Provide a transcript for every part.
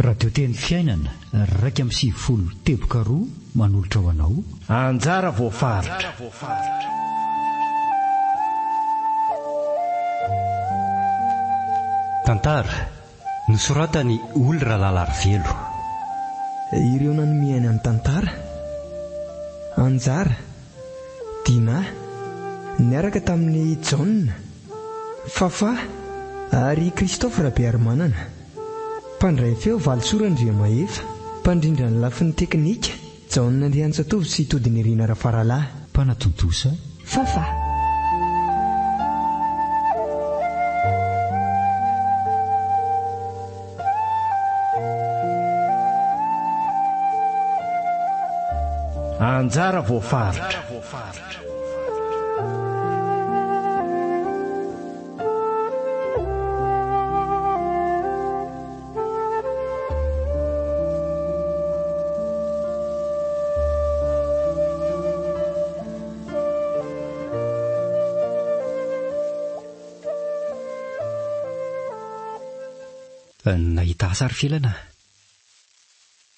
radio teny fiainana raika amin'ny 70 teboka roa manolotra ho anao anjara voafaritra. tantara nosoratany Olra Lalarivelo. Ireo nanomiany amin'ny tantara Anjara, Dina, niaraka tamin'ny John, Fafa ary Christophe Rabearmanana. Mpandray feo Valsourandriamahefa, mpandrindra ny lafin'ny teknika John Andriantsatovo sy Todiny Irina Rafaralahy. Mpanatontosa Fafa. Anjara voafaritra. Nahita asa ary filana.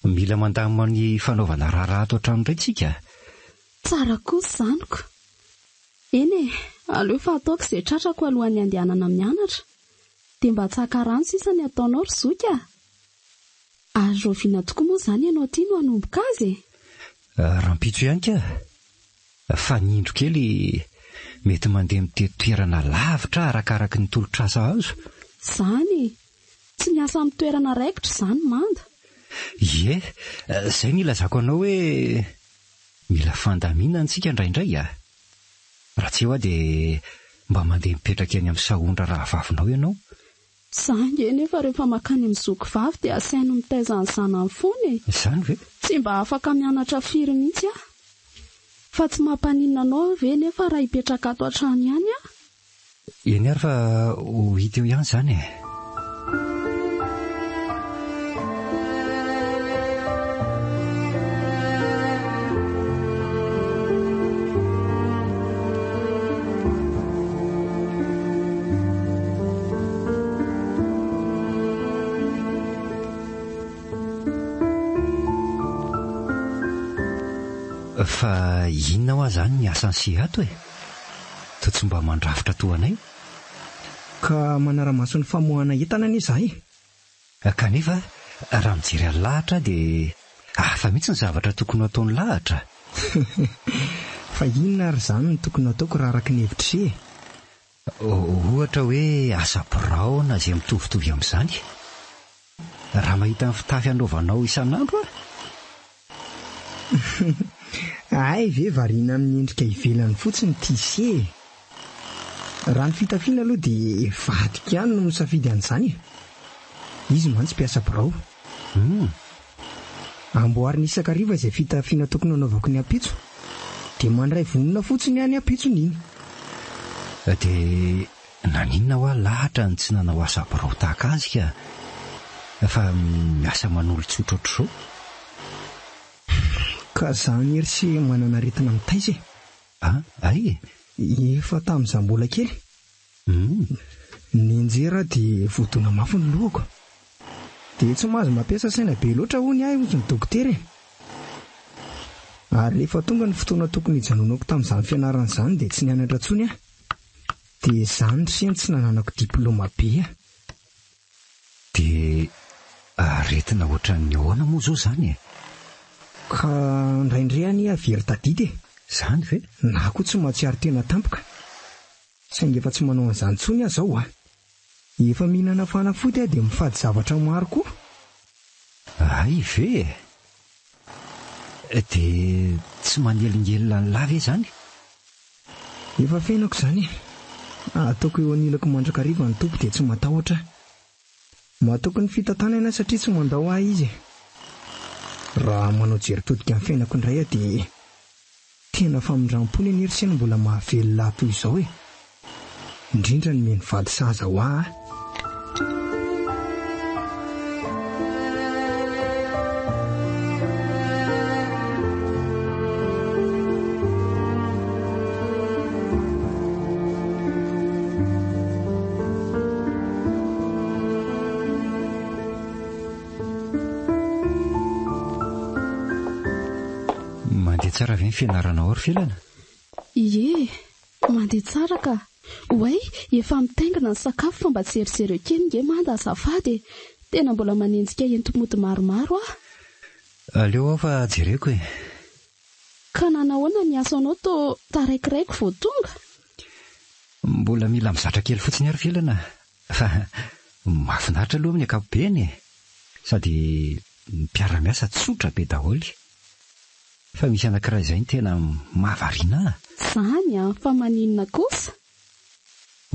Mila mandamina ny fanaovana raharaha ato an-trano indray tsika. Tsara kosa zaniko. Eny e, aleo fa ataoko izay tratrako alohan'ny andehanana mianatra. Dia mba tsaka rano sisa ny ataonao ry zoka. Ary roviana tokoa moa izany ianao tia no hanomboka azy. Rampitso ihany ka. Fa ny indro kely mety mandeha mitety toerana lavitra arakaraka ny tolotr'asa azo. Zany, tsy miasa amin'ny toerana raikitra izany manda. Ie, izay ny ilazako anao hoe mila fandamina antsika indraindray a. Raha tsy eo dia mba mandeha mipetraka eny amin'ny sahondra rahavavinao ianao. Zany nefa rehefa makany amin'ny zokovavy dia asaino mitaiza ny zanany foana e. Izany ve? Tsy mba afaka mianatra firy mihitsy a. Fa tsy mampaninona anao ve nefa raha hipetraka ato an-trano ihany a. Eny ary fa ho hita eo ihany izany e. Fa inona ho zany ny asan'ny sihato e? Toa tsy mba mandrafitra toanay? Ka manara-maso ny famoahana entana anie izahay. Kanefa raha mijery ny lahatra dia hafa mihitsy ny zavatra tokony ataon'ny lahatra. Fa inona ary izany no tokony ataoko raha araka ny hevitry e? Ohatra hoe asa biraona izay mitovitovy amin'izany. Raha mahita ny fitafy anaovanao isan'andro Ay ve variana amin'ny endrika ivelany fotsiny tise. Raha ny fitafiana aloha dia vadika ihany no misafidy an'izany. Izy mantsy mpiasa birao. Amboarina isakariva izay fitafiana tokony anaovako ny ampitso, dia mandray vonona fotsiny ihany ampitsony iny. Dia naninona ho lahatra ny tsy nanao asa birao tahaka azy ka fa miasa manolotsotra ohatr'izao. Ka izany ery sy manana aretina mitaiza e. Ay? Efa tamin'izaho mbola kely. Ny anjera dia vodona mafy ny lohako. Dia tsy mahazo mampiasa saina be loatra hoy ahy ozy ny dokotera. Ary rehefa tonga ny fotoana tokony hijanonako tamin'izany fianarana izany dia tsy nianatra intsony aho. Dia izany ry tsy nananako diplôma be. Dia aretina ohatran'ny ahoana moa izao izany e? Ka indraindray any avery tadidy e. Izany ve? Na koa tsy mahatsiaro tena tampoka. Saingy efa tsy manao an'izany intsony aho izao. Efa mihinana fanafody dia mifady zavatra maro koa. Ay ve? Dia tsy manelingelina ny lava izany? Efa fenako izany. Ataoko eo anilako mandrakariva ny tompy dia tsy matahotra. Mataoko ny fitantanana satria tsy mandao ahy izy. Raha manao jery todika amin'ny fiainako indray dia tena famindram-pony any ery sena mbola mahavelona toy izao e. Indrindra ny meny vady saza ho ahy. mandeha tsara ve ny fianarana ao ry filana? Ie, mandeha tsara ka. Oay, efa mitaingina ny sakafo fa mba tserijery kely nge manda azafady. Tena mbola manenjika entomody maromaro ah. Aleo aho fa jereko e. Ka nanahoana ny asanao to taraikiraiko vao tonga? Mbola mila mizatra kely fotsiny ary filana. Fa mahafinaritra aloha amin'ny ankapobeny e. Sady mpiara-miasa tsotra be daholy. Fa misy anankiray izay ny tena mahavariana. Zany ah, fa maninona kosa?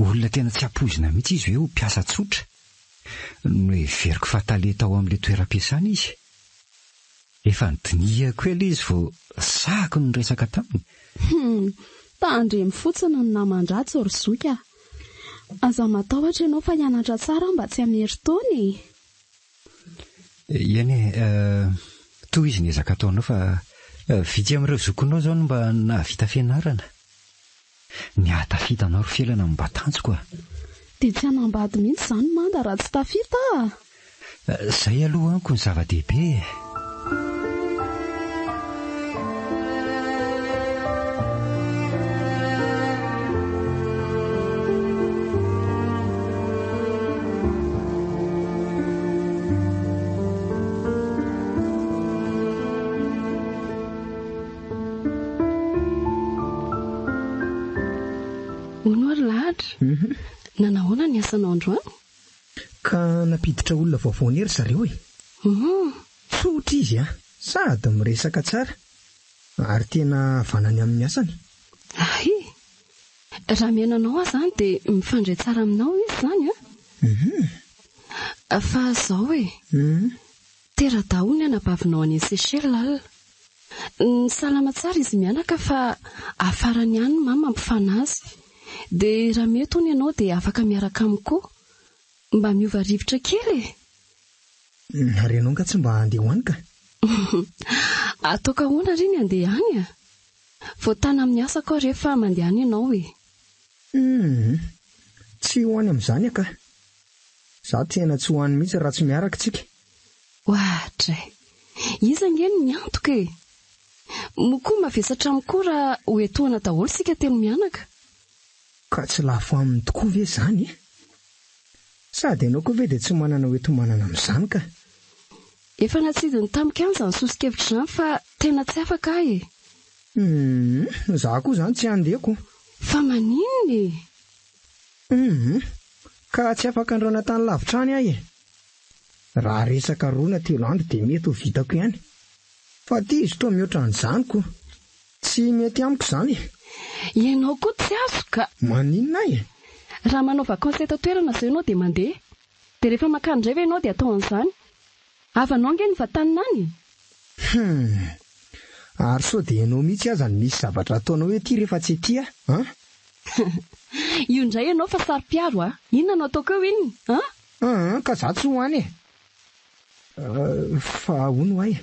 Olona tena tsy ampoizina mihitsy izy hoe ho mpiasa tsotra. No everiko fa talenta ao amin'ilay toeram-piasana izy. Efa nodinihako ela izy vao sahako ny resaka taminy. Tandremy fotsiny ny namandratsy ry zoka. Aza matahotra ianao fa hianatra tsara mba tsy hamery-taona e. Eny toy izy ny ezaka ataonao fa vitsy amin'ireo zokonao zao no mba nahavita fianarana. Ny atafitanao ry filana mba tanjoko a. Dia tsy hanambady mihitsy izany manda raha tsy tafita. Zay aloha anko ny zava-dehibe. Nanahoana ny asanao androany? Ka napiditra olona vaovao nery zareo e. Tsotra izy ah, sady miresaka tsara ary tena vanany amin'ny asany. Ay, raha menanao aho zany dia mifandray tsara aminao izy zany ah. Fa zao e, tera-daholo ny anabavinao any Seychelles lalina. Ny salama tsara izy mianaka fa afarany ihany mama mampifana azy. Dia raha mety hono ianao dia afaka miaraka amiko mba miova rivotra kely e. Ary ianao ka tsy mba handeha hoany ka? Ataoka hoana ry ny handeha any ah. Vao tana amin'ny asa kao rehefa mandeha any ianao e. Tsy hoany amin'izany aka. Za tena tsy hoany mihitsy raha tsy miaraka tsika. Ohatray, iza ngeny ny antoka e. Mokoa mavesatra amiko raha hoetoana daholo sika telo mianaka. Ka tsy lafo aminy tokoa ve zany e? Sady ianao koa ve dia tsy manana hoetomanana amin'izany ka? Efa natsidiny tamika any izany sosikevitra izany fa tena tsy afaka ahy e. Za koa zany tsy handeko. Fa maninona e? Ka tsy afaka andraona tany lavitra any ahy e. Raha resaka rona telo andro dia mety ho vitako ihany. Fa ity izy toa mihoatra an'izany koa. Tsy mety amiko izany e. Ianao koa tsy azo ka. Maninona e? Raha manao vakansy eto toerana izay ianao dia mandeha. Dia rehefa makany indray ve ianao dia atao an'izany? Havanao nge ny vatanina any? Ary sao dia ianao mihitsy aza ny misy zavatra ataonao hoe ity rehefa tsy ety ah? Io indray ianao fa sary-piaro ah. Inona no ataoko eo inona? Ka za tsy hoany e. Fa hono ahy.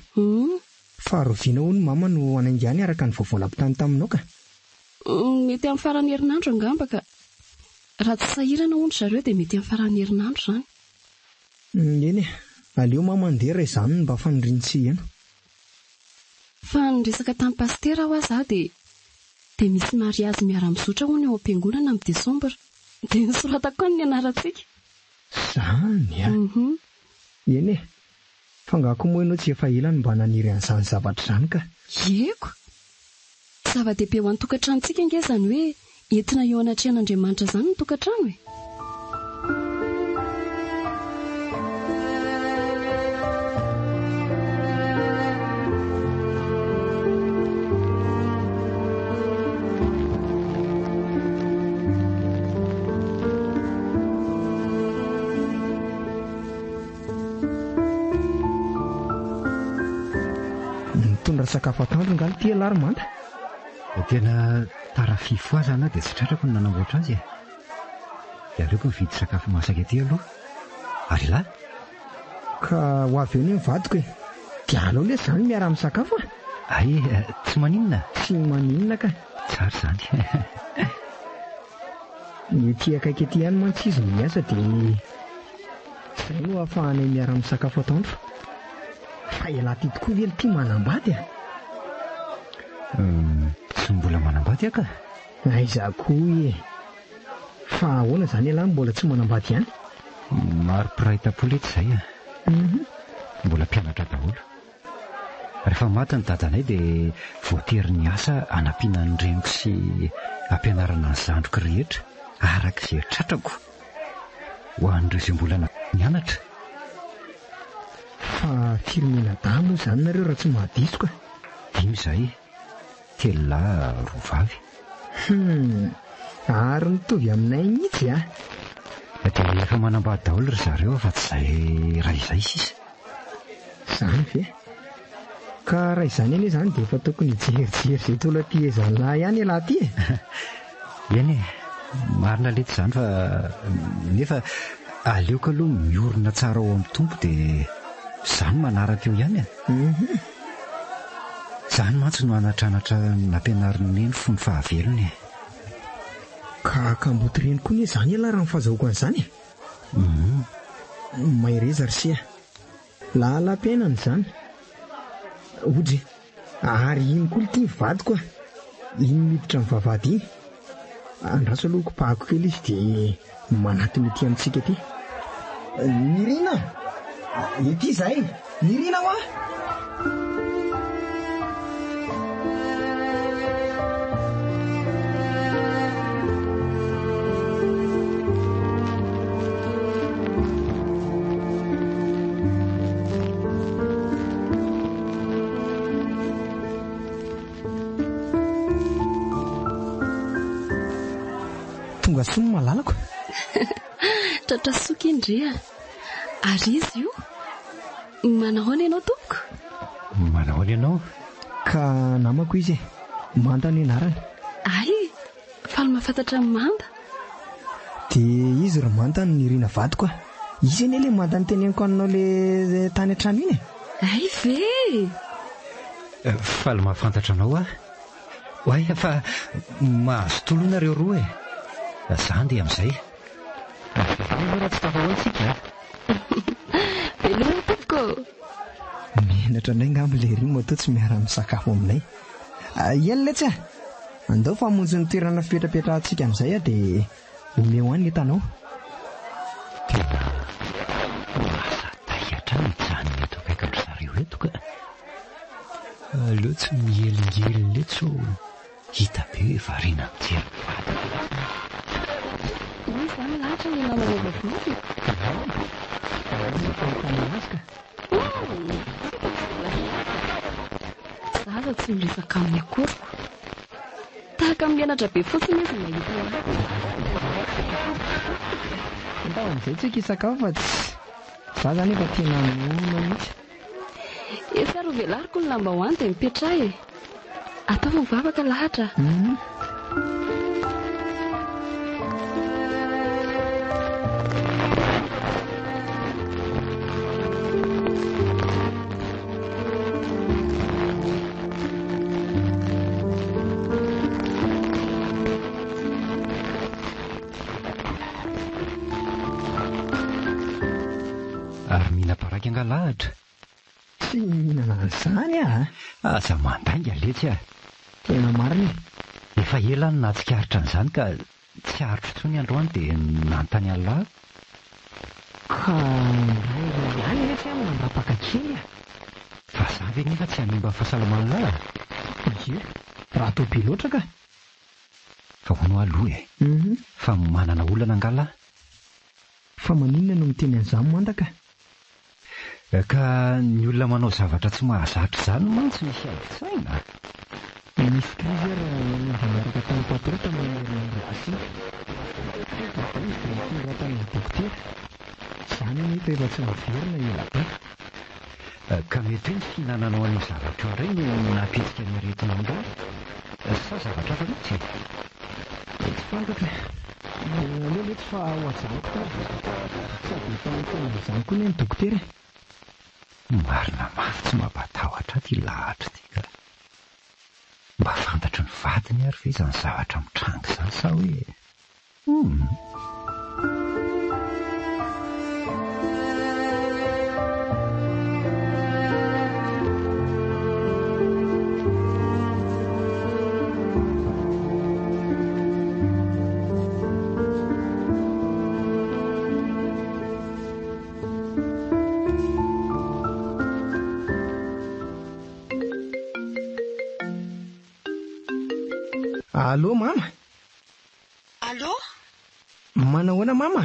Faharoviana hono mama no anaingany araka ny voavola-pitany taminao ka. Mety amin'ny farany herinandro angamba ka. Raha tsy sahirana hono zareo dia mety amin'ny farany herinandro zany. Eny e, aleo mama mandeha raha izany mba faniriantsy iana. Fa niresaka tamin'ny pastera aho aza dia misy mariazy miara-mizotra hono eo am-piangonana amin'ny Desambra. Dia nisoratako ny anarantsika. Zany a. Eny e, fangako moa ianao tsy efa ilany mba naniry an'izany zavatra izany ka. Eko. Zava-dehibe ho an'ny tokantranontsika nge zany hoe entina eo anatrehan'Andriamanitra izany ny tokantrano e. Nitondra sakafo atoandro ngali ty alary manta. Tena tarafifo azy ana dia tsy tratrako ny nanamboatra azy e. Dia aleoko mividy sakafo masaka ety aloha. Ary lahy. Ka ho avy eo ny mivadiko e. Dia alao le zany miara amin'ny sakafo a? Ay, tsy maninona. Tsy maninona ka. Tsara zany. Ny ety akaiky ety ihany mantsy izy miasa dia izay no ahafahanay miara amin'ny sakafo atoandro. Fa ela ty tokoa vely ty manambady a. Tsy mbola manambady aka? Aiza koa e, fa ahoana izany ialahy mbola tsy manambady ihany? Maro mpiray tapoletra izay a. Mbola mpianatra daholo. Rehefa maty ny dadanay dia voatery ny asa hanampiana ny reniko sy ampianarana ny zandriko rehetra araka izay tratrako ho an'ireo izay mbola nianatra. Fa firimena daholo izany nareo raha tsy mahadiso ka? 5 izahay, 3 lahy 2 vavy. Ary mitovy aminay mihitsy a. Dia efa manambady daholo ry zareo fa tsy izay raha izay sisa. Izany ve? Ka raha izany anie izany dia efa tokony hijerijery izay tola tiezany lahy ihany ialahy ty e. Eny e, marina lety izany fa nefa aleoko aloha miorina tsara ao amin'ny tompo dia izany manaraka eo ihany e. Izany mantsy no anatranatra nampianarin'ny neny fony fahavelony. Ka kamboty reny koa nie izany ialahy raha nifahazahoako an'izany e. Maireza ry sia, lalam-piainana izany. Ojy, ary iny koa ity mivadiko a, iny miditra amin'ny vavahady iny. Andraso aloha kopahako kely izy dia manatony ety amintsika ety. Nirina! Ety izahay! Nirina ho a! Tonga soa malalako. Tratra soka indria. Ary izy io manahoana ianao tompoko? Manahoana ianao? Ka namako izy e, Manda ny anarany. Ay, faly mahafantatra ny Manda. Dia izy ry Manda ny Nirina vadiko a. Izy anie le Manda ny teneniko anao le tany an-trano iny e. Ay ve? Faly mahafantatra anao a. Oay, fa mahazo tolonareo roa e. Izany dia amin'izay. Raha tsy tafahoantsika. Velona tompoko. Menatra indray ngamba ilay rimo atao tsy miara-misakafo aminay. Iany letsy a. Andao famonjy ny toerana fipetrapetrahantsika amin'izay a dia ome ho any etanao. Tena lasa tahiatra mijany eto akaiky zareo eto ka. Aleo tsy mielingely letso. Hita be variana mijery vady. Izany lahatra ny namana vavy. Zaza tsy miresaka amin'ny akoriko. Tahaka mianatra be fotsiny izy mahita lahy. Ndao amin'izay tsika hisakafo fa tsy za zany efa tena nono mihitsy. Esy ro velariko ny lambahoany dia mipetraha e. Ataovy mivavaka lahatra. Ary mihina paraky angalahatra. Tsy mihinana an'izany a. Aza mandainga letsy a. Tena marina. Efa ela ny nahatsikaritra an'izany ka tsy arotro intsony androany dia nanontany an'lahy. Ka indray ihany letsy a mandrapaka kely a. Fa za ve nefa tsy hanimba fahasalamana lahy. Ie, raha atao be loatra ka. Fa hono aloha e. Fa manana olana angala. Fa maninona no miteny an'izany Mandaka? Ka ny olona manao zavatra tsy mahazatra izany mantsy misy haivitsaina. Misy krizy ary miaraka tamin'ny patron tamin'ny herinandro asina. Tonga tamin'ny dokotera. Izany nefa efa tsy miverina ela be. Ka mety hoe ny fihinananao an'io zavatra io indray no nampitsika ny aretina andao. Sa zavatra hafa mihitsy. Tsy fantatra. Aleo mety fa ho ajanoko fa sady efa niteny izany koa ny dokotera. Marina mafy tsy mampatahotra ty lahatra ty ka. Mba fantatry ny vadiny ary ve izany zavatra mitranga izany sa hoe Allo mama. Allo? Manahoana mama?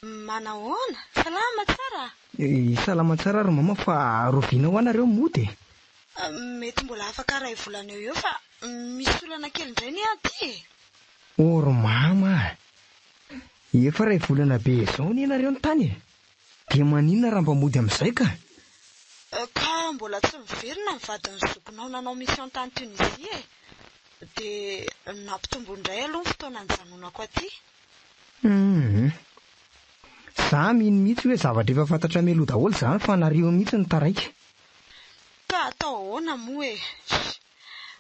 Manahoana? Salama tsara? Salama tsara ry mama, fa roviana ho anareo mody. Mety mbola afaka ray volana eo fa misy olana kely indray ny aty. Ry mama, efa ray volana be izao ny ianareo ny tany. Dia maninona raha mba mody amin'izay ka? Ka mbola tsy miverina ny vadin'ny zokinao nanao mission tany Tunisia e. Dia nampitombo indray aloha ny fotoana nijanonako aty. Za mino mihitsy hoe zavatra efa fantatra melo daholo izany fa nareo mihitsy ny taraika. Ka atao ahoana moa e?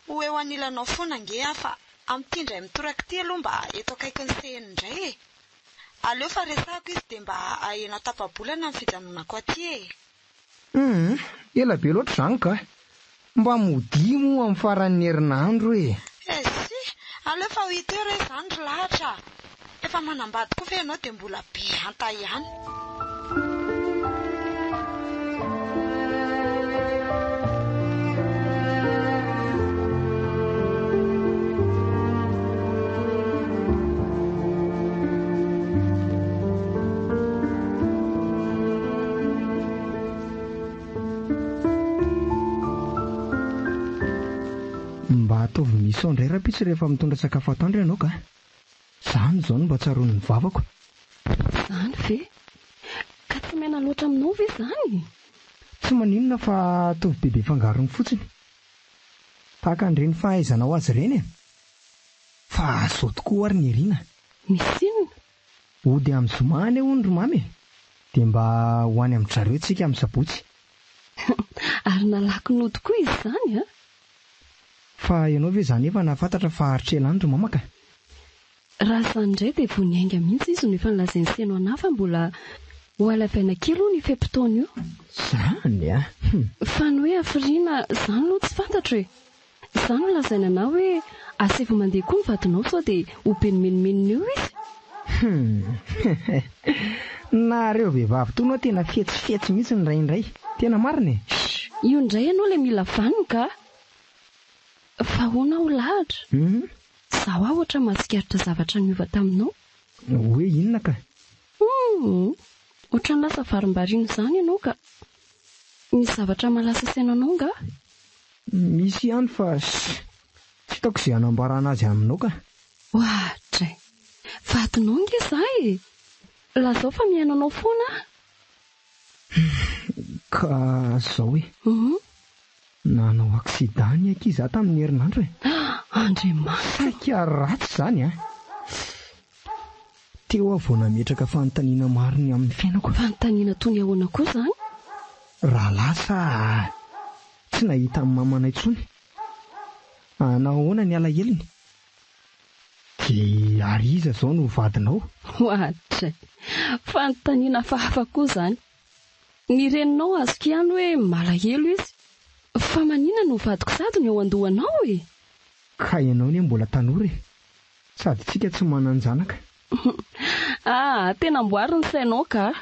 Ho eo anilanao foana nge fa amin'ity indray mitoraka ity aloha mba eto akaiky ny sehany indray e. Aleo fa resako izy dia mba ahena tapa-bolana ny fijanonako aty e. Ela be loatra izany ka. Mba modimo amin'ny faran'ny herinandro e. Si, aleo fa ho hita eo re izany ry lahatra. Efa manambady koa fa ianao dia mbola be anta ihany. Mba ataovy misao indray rapitsy rehefa mitondra sakafo atoandro ianao ka. Izany izao no mba tsaroany ny vavako. Izany ve? Ka tsy maina loatra aminao ve izany? Tsy maninona fa ataovy bebe fangarony fotsiny. Tahaka an'ireny fahaizanao azy ireny e. Fa azao tokoa ary ny eriana. Misy inona? Ody amin'ny zoma any hono ry mamy. Dia mba ho any amin'ny zareo tsika amin'ny sabotsy. Ary nalaky nody koa izy izany a? Fa ianao ve izany efa nahafantatra fa aritrela any ry mama ka? Raha izany indray dia vao niainga mihitsy izy no efa nilazainy seno anahy fa mbola ho alavaina kely ho ny fe-potoana io. Izany a? Fa ny hoe hafiriana izany aloha tsy fantatro e. Izany no lazaina anahy hoe asefo mandeha koa ny vadinao sao dia ho benimenimeny eo izy. Nareo vehivavy toy no tena fetsifetsy mihitsy ny raindray. Tena marina e. Io indray ianao ilay mila vaniny ka. Fa hoana ho lahatra. Zaho aho ohatra mahatsikaritra zavatra niova taminao. Hoe inona ka? Ohatra ny lasa varim-bariana izany ianao ka. Misy zavatra malasa sainanao nga? Misy ihany fa tsy hitako izay hanambarana azy aminao ka. Ohatray. Vadinao nge izaho e. Lazao fa miainanao foana. Ka zao e. Nanao aksida ny ankizy aho tamin'ny herinandro e. Andriamanitra. Saika ratsy izany a. Teo aho vao nametraka fanontaniana mariny amin'ny fiainako. Fanontaniana toy ny ahoana koa izany? Raha lasa tsy nahita amin'ny mamanay intsony. Nahoana ny alaheliny? Dia ariza izao no vadinao. Ohatray. Fanontaniana hafahafa koa izany. Ny reninao azoko ihany hoe malahelo izy. Fa manina no vadiko sady ny ao andohanao e. Ka ianao ne mbola tanora e. Sady tsika tsy manan-janaka. Tena mboary ny sainao ka.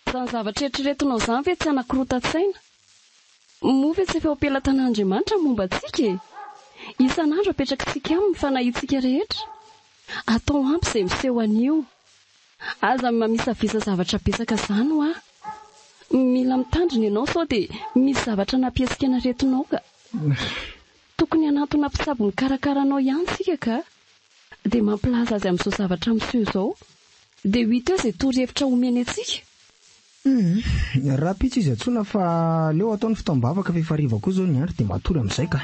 Izany zavatra eritreretinao izany ve tsy anakirotan-tsaina? Moa ve tsy efa ompelatan'Andriamanitra momba antsika e? Isan'andro apetraka-tsika aminy fanahitsika rehetra. Atao ampy izay miseho anio. Aza mamisavisa zavatra betsaka izany ho aho. Mila mitandrina ianao sao dia misy zavatra nampiesika naretinao ka. Tokony hanatona mpisabo ny karakaranao ihany sika ka. Dia mampilaza azy amin'izao zavatra miseho izao. Dia ho hita eo izay torohevitra omeny antsika. Raha pitsy izy antsona fa leo ataony fotoam-bavaka fa efa hariva koa izao ny andro dia matory amin'izay ka.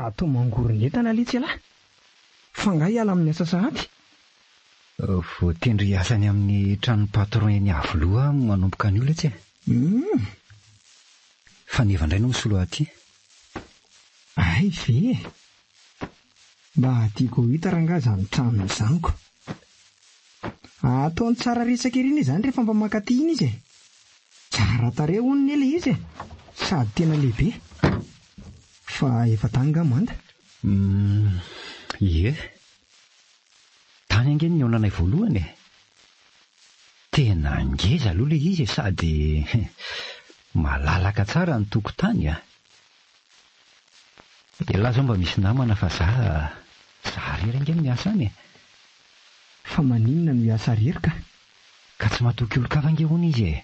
Atao mangorony entana letsy alahy. Fa ngahy hiala amin'ny asa sahady. Voatendry asany amin'ny tranon'ny patron eny Avoloa manomboka an'io letsy e. Fa neva indray no misolo aty. Ay ve. Mba tiako hita rangahy izany tranony izaniko. Ataony tsara resaka ireny izany rehefa mba makaty iny izy. Tsara tarehy hono ny ilay izy. Sady tena lehibe. Fa efa tany gamanda. Ie. Tany angeny ny aonanay voalohany e. Tena ngeza aloha ilay izy sady malalaka tsara ny tokotany a. Laza mba misy namana fa za rery angeny miasa any e. Fa maninona no miasa rery ka tsy matoky olo-kava ange hono izy e.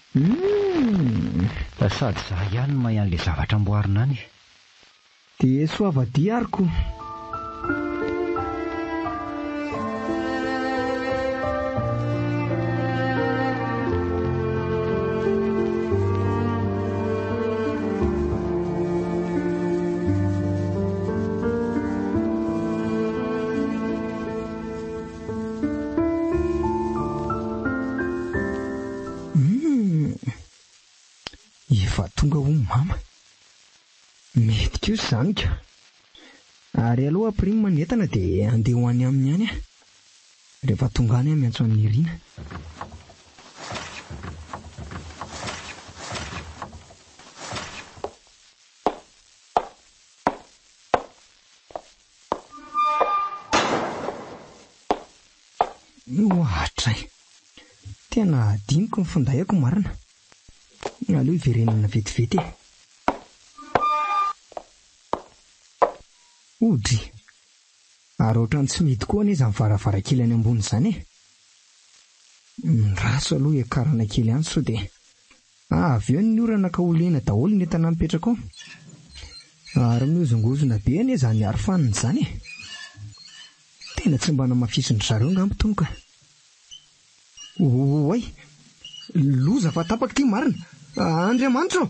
Sady za ihany no mahay an'ilay zavatra amboarina any. Dia soavadia ariko. Efa tonga ho mama. Mety koa izany ka. Ary aloha prime manentana dia andeha ho any aminy any. Rehefa tonga any miantso an'ny Irina. Ohatray. Tena adiniko ny fondayako marina. Aleo iverenana vetivety e. Odry. Ary ohatrany tsy mety koa anie izany varavarankely any ambony izany e. Raso aloha ekarana kely any sao dia avy eo ny orana ka olena daholo ny entana mipetraka ao. Ary miozongozona be anie izany arofanina izany e. Tena tsy mba namafisindry zareo ngambo tonga. Oay, loza fa tapaka ty marina. Andriamanitra!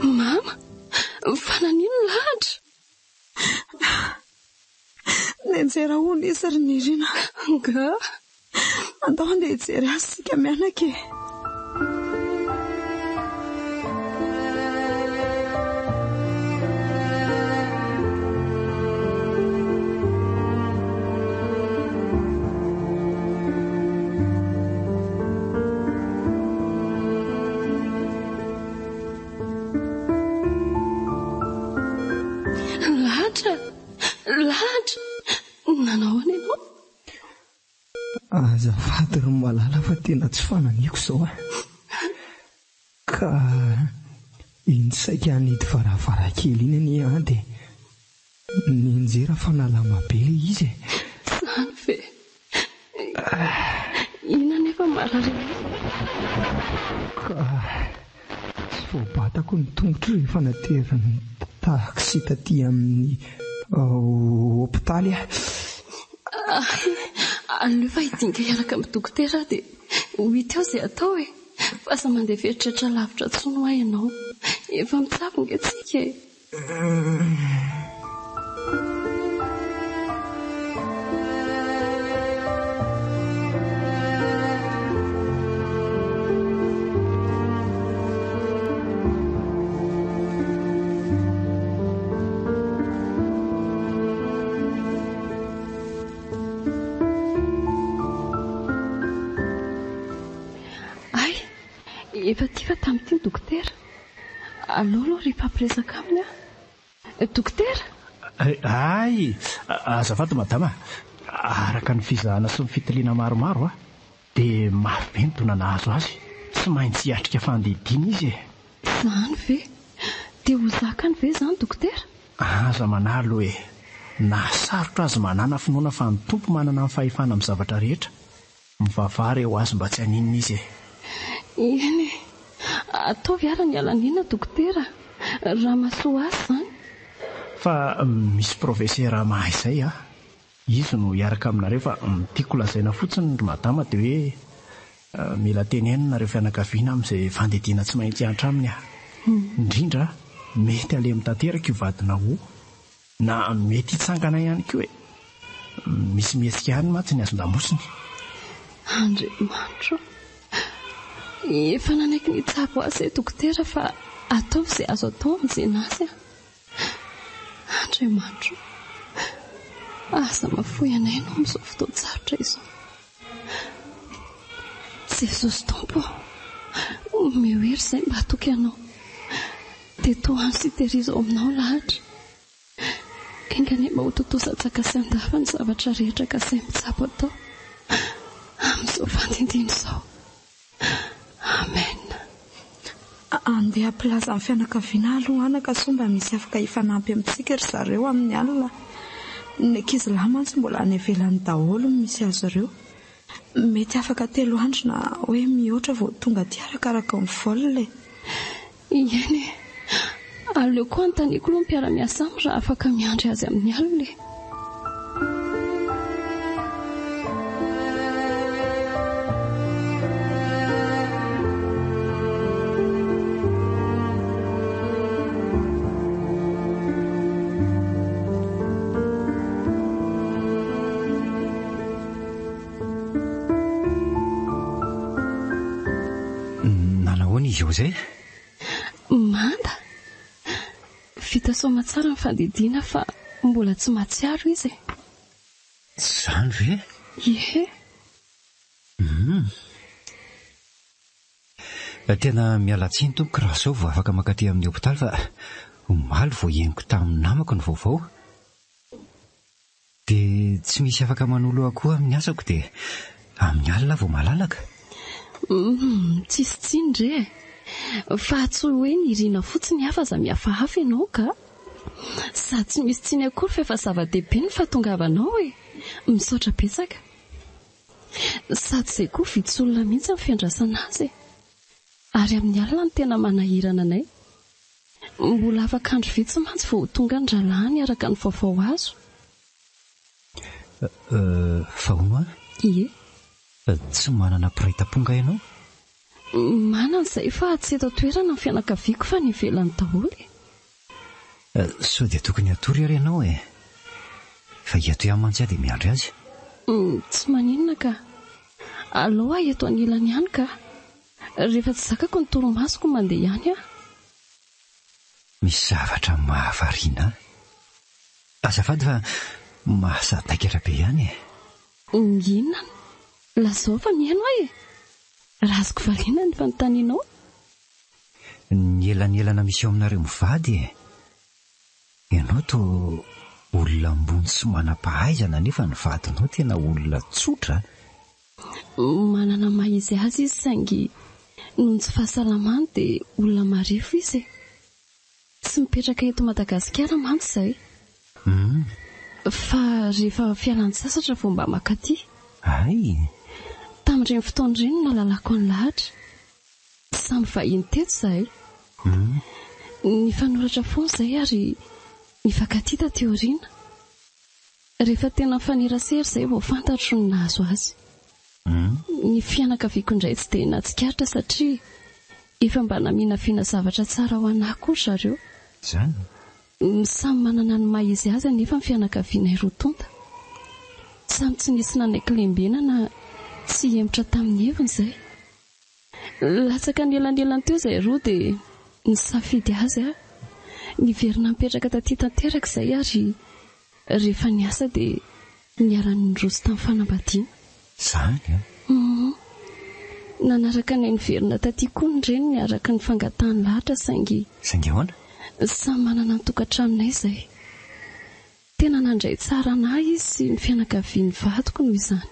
Mama, fananino lahatra? Nenjera hono izy ry ny Irina. Nga? Andao andeha hijery azy sika mianaka e. Lahatra? Nanao any ianao? Azafady ry malala fa tena tsy fananiako izao a. Ka iny saika hanidy varavarankely iny anie a dia nianjera fa nalama be ilay izy e. Izany ve? Ina nefa marary. Ka tsy voabatako ny tongotra rehefa nateriny taxi taty amin'ny hôpitaly a. Aleo fa hidinga hiaraka amin'ny dokotera dia hita eo izay atao e. Fa sa mandeha feritreritra lavitra tsono ahy ianao. Efa mitsabo nge tsika e. Efa tia tamin'ity ny dokotera. Aleo aloha rehefa ampiresaka aminy a. Dokotera? Ay, azafady madama. Araka ny fizahana sy ny fitiliana maromaro dia mafy be ny dona nahazo azy. Tsy maintsy hiatrika fandihidina izy e. Izany ve? Dia ho zakany ve izany dokotera? Aza manalo e. Nasarotra azy manana finoana fa ny tompo manana ny fahefana amin'ny zavatra rehetra. Mivavara eo azy mba tsy haninina izy e. Eny, ataovy ara ny alanina dokotera. Raha mahasoa azy izany. Fa misy profesera mahay izay a. Izy no hiaraka aminareo fa tiako lazaina fotsiny ry madama dia hoe mila tenenina ireo fianakaviana amin'izay fandidina tsy maintsy hantra aminy a. Indrindra mety ale mitanteraka io vadina ho na mety hitsangana ihany koa hoe misy mihetsika ihany matsy ny azon-damosiny. Andriamanitra, efa nanaiky ny tsabo azy dokotera fa ataovy izay azo atao amin'izay azy. Andriamanitra, aza mafoy anay ianao amin'izao fotoan-tsarotra izao. Jesosy Tompo, mihoery izay mba hatoky ianao dia tohany sy tehirizao aminao lahatra. Engany mba ho totosan-tsaka sy andafa ny zavatra rehetra ka izay mitsabo atao amin'izao fandindiny izao. Amen. Andeha ampilaza amin'ny fianakaviana aloha anaka so mba misy afaka hifanampy amintsika ry zareo amin'ny alina. Ny ankizy lahy mantsy mbola any ivelany daholo misy azy ireo. Mety afaka 3 andro na hoe mihoatra vao tonga aty arakaraka ny volony. Ieny, aleo koa antaniko aloha mpiara-miasa aminy raha afaka miandry azy amin'ny alina. Izy eo izay? Manda. Vita soma tsara ny fandidiana fa mbola tsy matsiaro izy. Zany ve? Ie. Tena miala tsiny tompoko raha sao vao afaka mankaty amin'ny hopitaly fa omaly vao henoko tamin'ny namako ny vaovao. Dia tsy misy afaka manolo akoho amin'ny asako dia amin'ny alina vao malalaka. Tsisy tsindre. Fa tsy hoe nirina fotsiny hafa za mihafahafa ianao ka sady tsy misy tsiny akory fa efa zava-dehibe ny fahatongavanao hoe misaotra betsaka. Sady izay koa vitsy olona mihitsy amin'ny fiandrasana azy. Ary amin'ny alina ny tena manahirana anay. Mbola afaka andro vitsy mantsy vao tonga ny ralahany araka ny vaovao azo. Fahono a? Ie. Tsy manana piraitam-ponga ianao? Manana izay fa tsy eto toerana ny fianakaviako fa ny ivelany daholo. Sao dia tokony hatory ary ianao e. Fa eto ihany mantsy dia miandry azy. Tsy maninona ka. Alao eto anilany ihany ka. Rehefa tsy zakako ny toromasoko mandeha ihany aho. Misy zavatra mahavariana. Azafady fa mahasadaikatra be ihany e. Inona? Lazao fa mihaino ahy e. Raha azoko variana ny fanontanianao. Ny elanelana misy eo aminareo mivady e. Ianao toa olona ambony sy manam-pahaizana nefa ny vadinao tena olona tsotra. Manana maizy azy izy saingy noho tsy fahasalamany dia olona marefo izy. Tsy mipetraka eto Madagasikara mantsy izay. Fa rehefa fialan-tsasatra vao mba mankaty. Ay. Tamin'ireny fotoan'ireny nalalako ny lahatra. Samy vahiny teto izahay. Ny fanoratra foana izay ary nifankaty taty aoriana. Rehefa tena mifanerasera izay vao fantatro ny nahazo azy. Ny fianakaviako indray tsy dia nahatsikaritra satria efa mba naminafiana zavatra tsara ho anahy koa zareo. Zany? Samy manana ny maizy azy nefa ny fianakavianay rotonta. Samy tsy nisy nanaiky lembena na tsy hemotra tamin'ny heviny izay. Latsaka ny elanelany teo izay roa dia nisafidy azy aho. Niverina mipetraka taty tanteraka izay ary rehefa niasa dia niara-ny roso tamin'ny fanambadiana. Zany? Nanaraka ny niverina taty koa ny reny niaraka ny fangatahany lahatra saingy. Saingy ahoana? Samy manana ny tokantranonay izay. Tena nandray tsara anahy izy sy ny fianakaviany vadiko noho izany.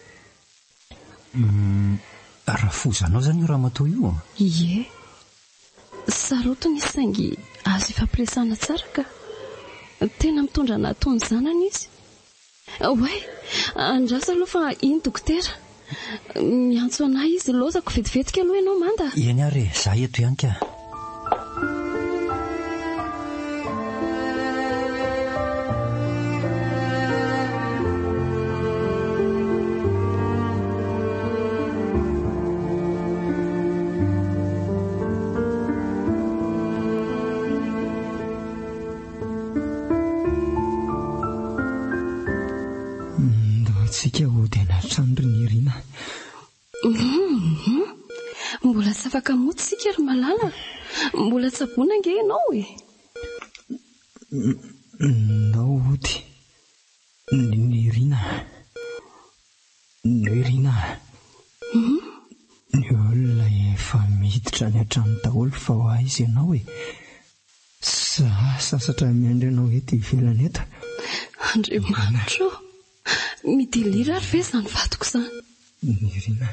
Rafozanao zany io raha matoa io? Ie. Saroto ny saingy azo ifampiresana tsara ka. Tena mitondra nataony zanany izy. Oe, andrasa aloha fa iny dokotera. Miantso anahy izy lozako vetivetika aloha ianao manda. Eny ary, za eto ihany ka. sika ho tena trano ry Nirina. Mbola tsy afaka moty sika ry malala. Mbola tsaboana nge ianao e. Ndao ody Nirina. Nirina. Ny olona efa miditra ny an-trano daholo fa ho aiza ianao e. Sasatra miandry ianao eto ivelany eto. Andriamanitra, midilira ary ve izany vatoko izany? Nirina,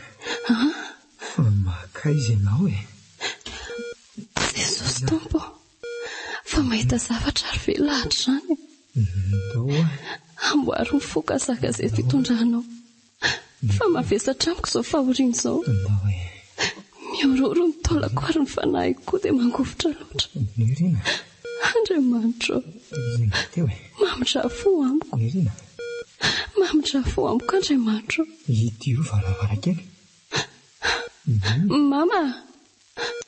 fa makaiza ianao e. Jesosy Tompo, fa mahita zavatra ary ve lahatra izany? Ndao amboary ny foka saka izay fitondranao. Fa mavesatra amiko izao fahoriana izao. Ndao e. Miororo ny taolako ary ny fanahiko koa dia mangovotra loatra. Nirina. Andriamanitra, mamitra fo amiko. Nirina. Mamitra fo amiko Andriamanitra. Idio varavarakely. Mama,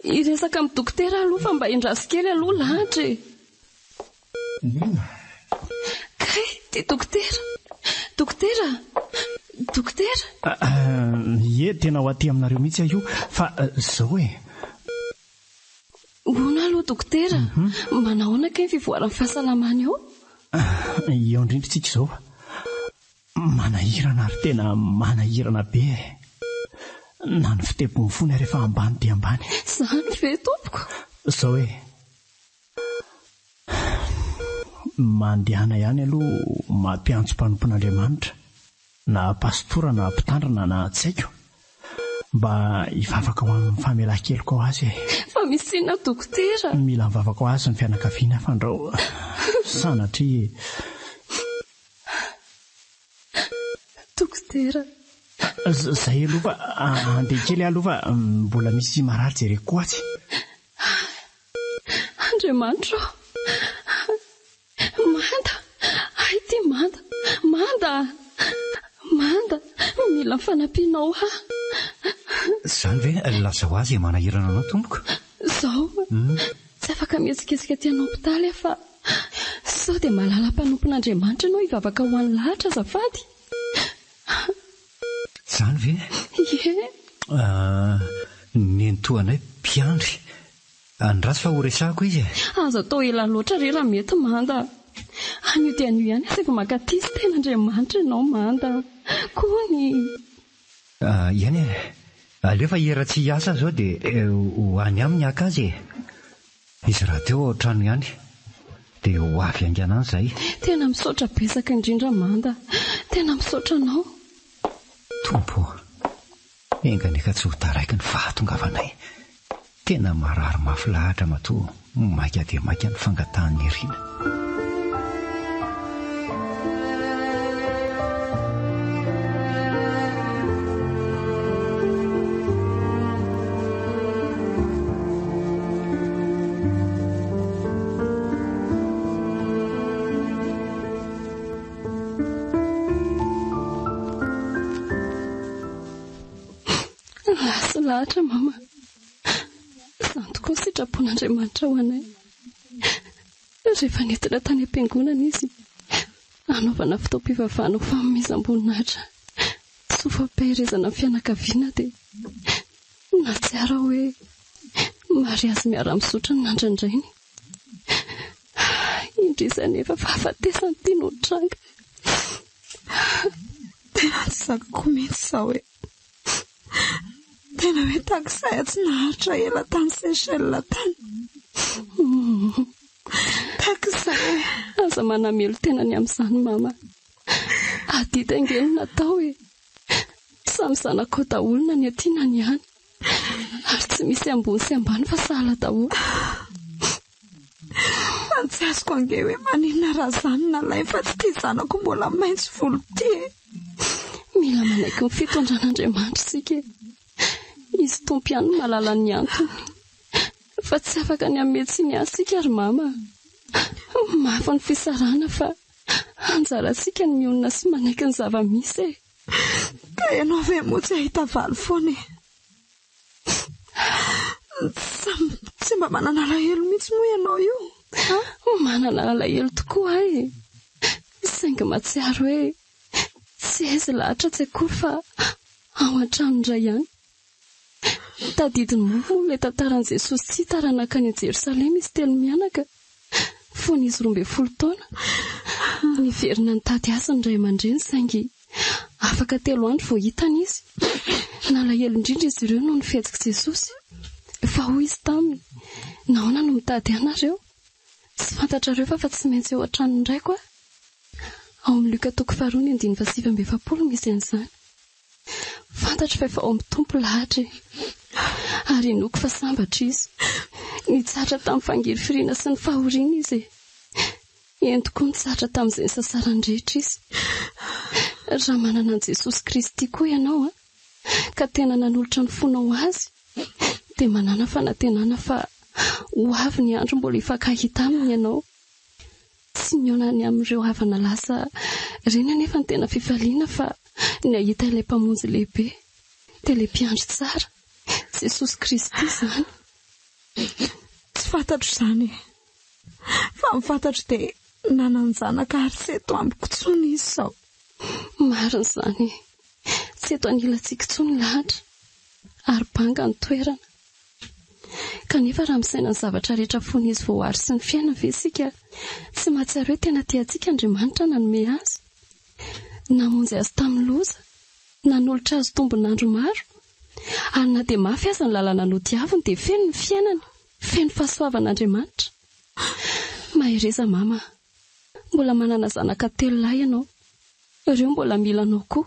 iresaka amin'ny dokotera aloha fa mba endraso kely aloha lahatra e. Nirina. Kay, ty dokotera. Dokotera. Dokotera. Tena ho aty aminareo mihitsy io fa zao e. Hoana aloha dokotera, manahoana kay ny fivoaran'ny fahasalamana eo? Eo indrindritsika izao. Manahirana ary tena manahirana be. Na ny fitebon'ny fony rehefa ambany dia ambany. Izany ve tompoko? Izao e. Mandehana ihany aloha mampiantso mpanompon'Andriamanitra, na pastora na mpitandrina na tsaiko, mba hivavaka ho amin'ny famelan-keliko ao azy. Fa misy inona dokotera? Mila mivavaka ho azy ny fianakaviana fandrao. Sanatria dokotera. Zay aloha andeha kely aloha mbola misy marary jereko koa atsy. Andriamanitra, manda, ay ty manda, manda, manda, mila fanampianao ha. Zany ve laza ho azy manahirana anao tompoko? Zao, tsy afaka mihetsiketsika ty anao hopitaly fa sao dia malala mpanompon'Andriamanitra ianao hivavaka ho an'ny lahatra azafady. Zany ve? Ie. Nentoanay mpiandry. Andrasy fa ho resahako izy e. Azo atao ela loatra re raha mety manda. Anio dia anio ihany asa efa makatisy tena Andriamanitra ianao manda. Kony. Ihany e. Alefa hira tsy hiasa zao dia ho any amin'ny aka azy e. Izy raha teo ao trano ihany dia ho avy anganany izay. Tena misaotra besaka indrindra manda. Tena misaotra anao. Tompo, enganeka tsy ho taraiky ny fahatongavanay. Tena marary mafy lahatra matoa maika dia maika ny fangatahany Nirina. Lasa lahatra mama. Izany tokoa ny sitrapon'Andriamanitra ho anay. Rehefa nentina tany am-piangonana izy, anaovana fitaom-pivavahana ho fanomezam-boninahitra sy ho fampiherezana amin'ny fianakaviana dia natsiara hoe mariazy miara-misaotra ny nandrandrainy. Indrisany efa fahafatesany tiany ho tranga. Tena tsy zakako mihitsy izao hoe tena hoe takizay tsy naharitra ela tany Seychelles tany. Takizay aza manamelo tena ny amin'izany mama. Adita ingeny natao hoe samy zanako daholo na ny aty na ny any, ary tsy misy ambony sy ambany fa sahala daholo. Fa tsy azoko ange hoe maninona raha izany nalainy fa tsy tia zanako mbola maitso volo ty. Mila manaiky ny fitondran'Andriamanitra isika. Izy tompo ihany malala ny antony, fa tsy afaka ny ametsy ny asika ary mama. Mafy ny fisarana fa anjara sika ny mionona sy manaiky ny zava-misy e. Ka ianao ve moa tsy ahita valy foana e? Tsy mba manana alahelo mihitsy moa ianao io? Manana alahelo tokoa e. Saingy matsiaro hoe tsy Tsy aiza lahatra tsy akory fa ao an-trano indray ihany. Tadidiny moa ilay tantaran'i Jesosy tsy taranaka any Jerosalema izy telo mianaka. Fony izy 12 taona. Niverina ny tady asany iray aman-dreny saingy afaka 3 andro vao hitany izy. Nalahelo indrindra izy ireo no nifetsika Jesosy. Fa hoy izy taminy, nahoana no mitady anareo? Tsy fantatrareo fa tsy maintsy eo an-trano indray koa. Ao amin'ny Luka 2:7-20 misy an'izany. Fantatra fa efa ao amin'ny tompo lahatra ary noko fa sambatra izy. Nitsatra tamin'ny fangirifiriana sy ny fahoriana izy. Ento koa nitsatra tamin'izay sasaran-drehetra izy. Raha manana an Jesosy Kristy koa ianao ka tena nanolotra ny fonao azy, dia manana fanantenana fa ho avy ny andro mbola hifankahita aminy ianao. Tsy niona ny amin'ireo havana lasa reny anefa ny tena fifaliana fa ny ahita ilay mpamonjy lehibe dia ilay mpiandry tsara Jesosy Kristy izany. Tsy fantatro izany, fa mifantatro dia nananjanaka ary tsy eto amiko tsony izy sao. Marina izany, tsy eto anilantsika tsony lahatra ary banga ny toerana. Kanefa raha misaina ny zavatra rehetra fony izy voahary sy ny fiaina ve isika tsy mahatsiaro hoe tena tiantsika Andriamanitra nanome azy, namonjy azy tamin'ny loza, nanolotra azy tombon'andro maro, ary na dia mafy aza ny lalana nodiaviny dia feno ny fiainany, feno fahasoavan'Andriamanitra. Mahireza mama, mbola manana zanaka 3 lahy ianao, ireo mbola mila anao koa.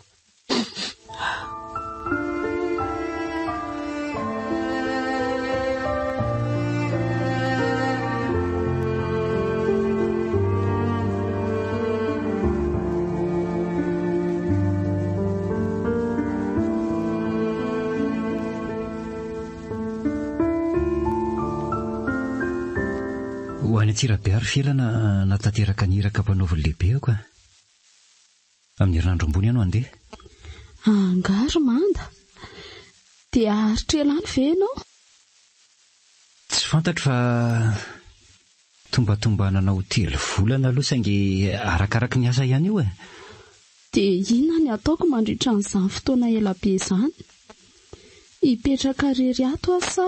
Ho any Antsirabe ary felana natateraka niraka mpanaovy lehibe ako amin'ny herinandro ambony ianao andeha. Angary manda dia aritrelany ve ianao? Tsy fantatro fa tombatombanana ho 3 volana aloha saingy arakaraka ny asa ihany io Dia inona ny ataoko mandritra an'izany fotoana ela be izany? Hipetraka irery ato sa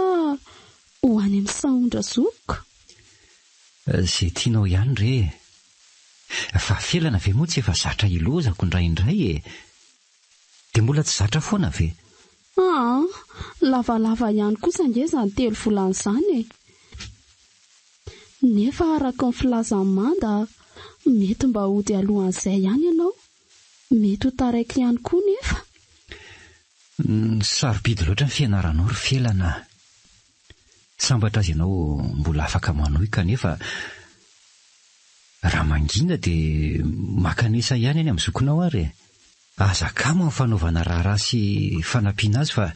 ho any amin'ny sahondra zokiko? Izay tianao ihany re. Fa felana ve moa tsy efa zatra ilozako indraindray dia mbola tsy zatra foana ve? Lavalava ihany kosa ngeza ny 3 volana izany Nefa araka ny filazan'ny manda, mety mba hody alohan'izay ihany ianao. Mety ho taraiky ihany koa nefa. Sarobidy loatra ny fianaranao ry felana. Sambatra azy ianao mbola afaka manohy kanefa raha mangina dia makanesa ihany any amin'ny zokonao ary. Azakamo amin'ny fanaovana raharaha sy fanampiana azy fa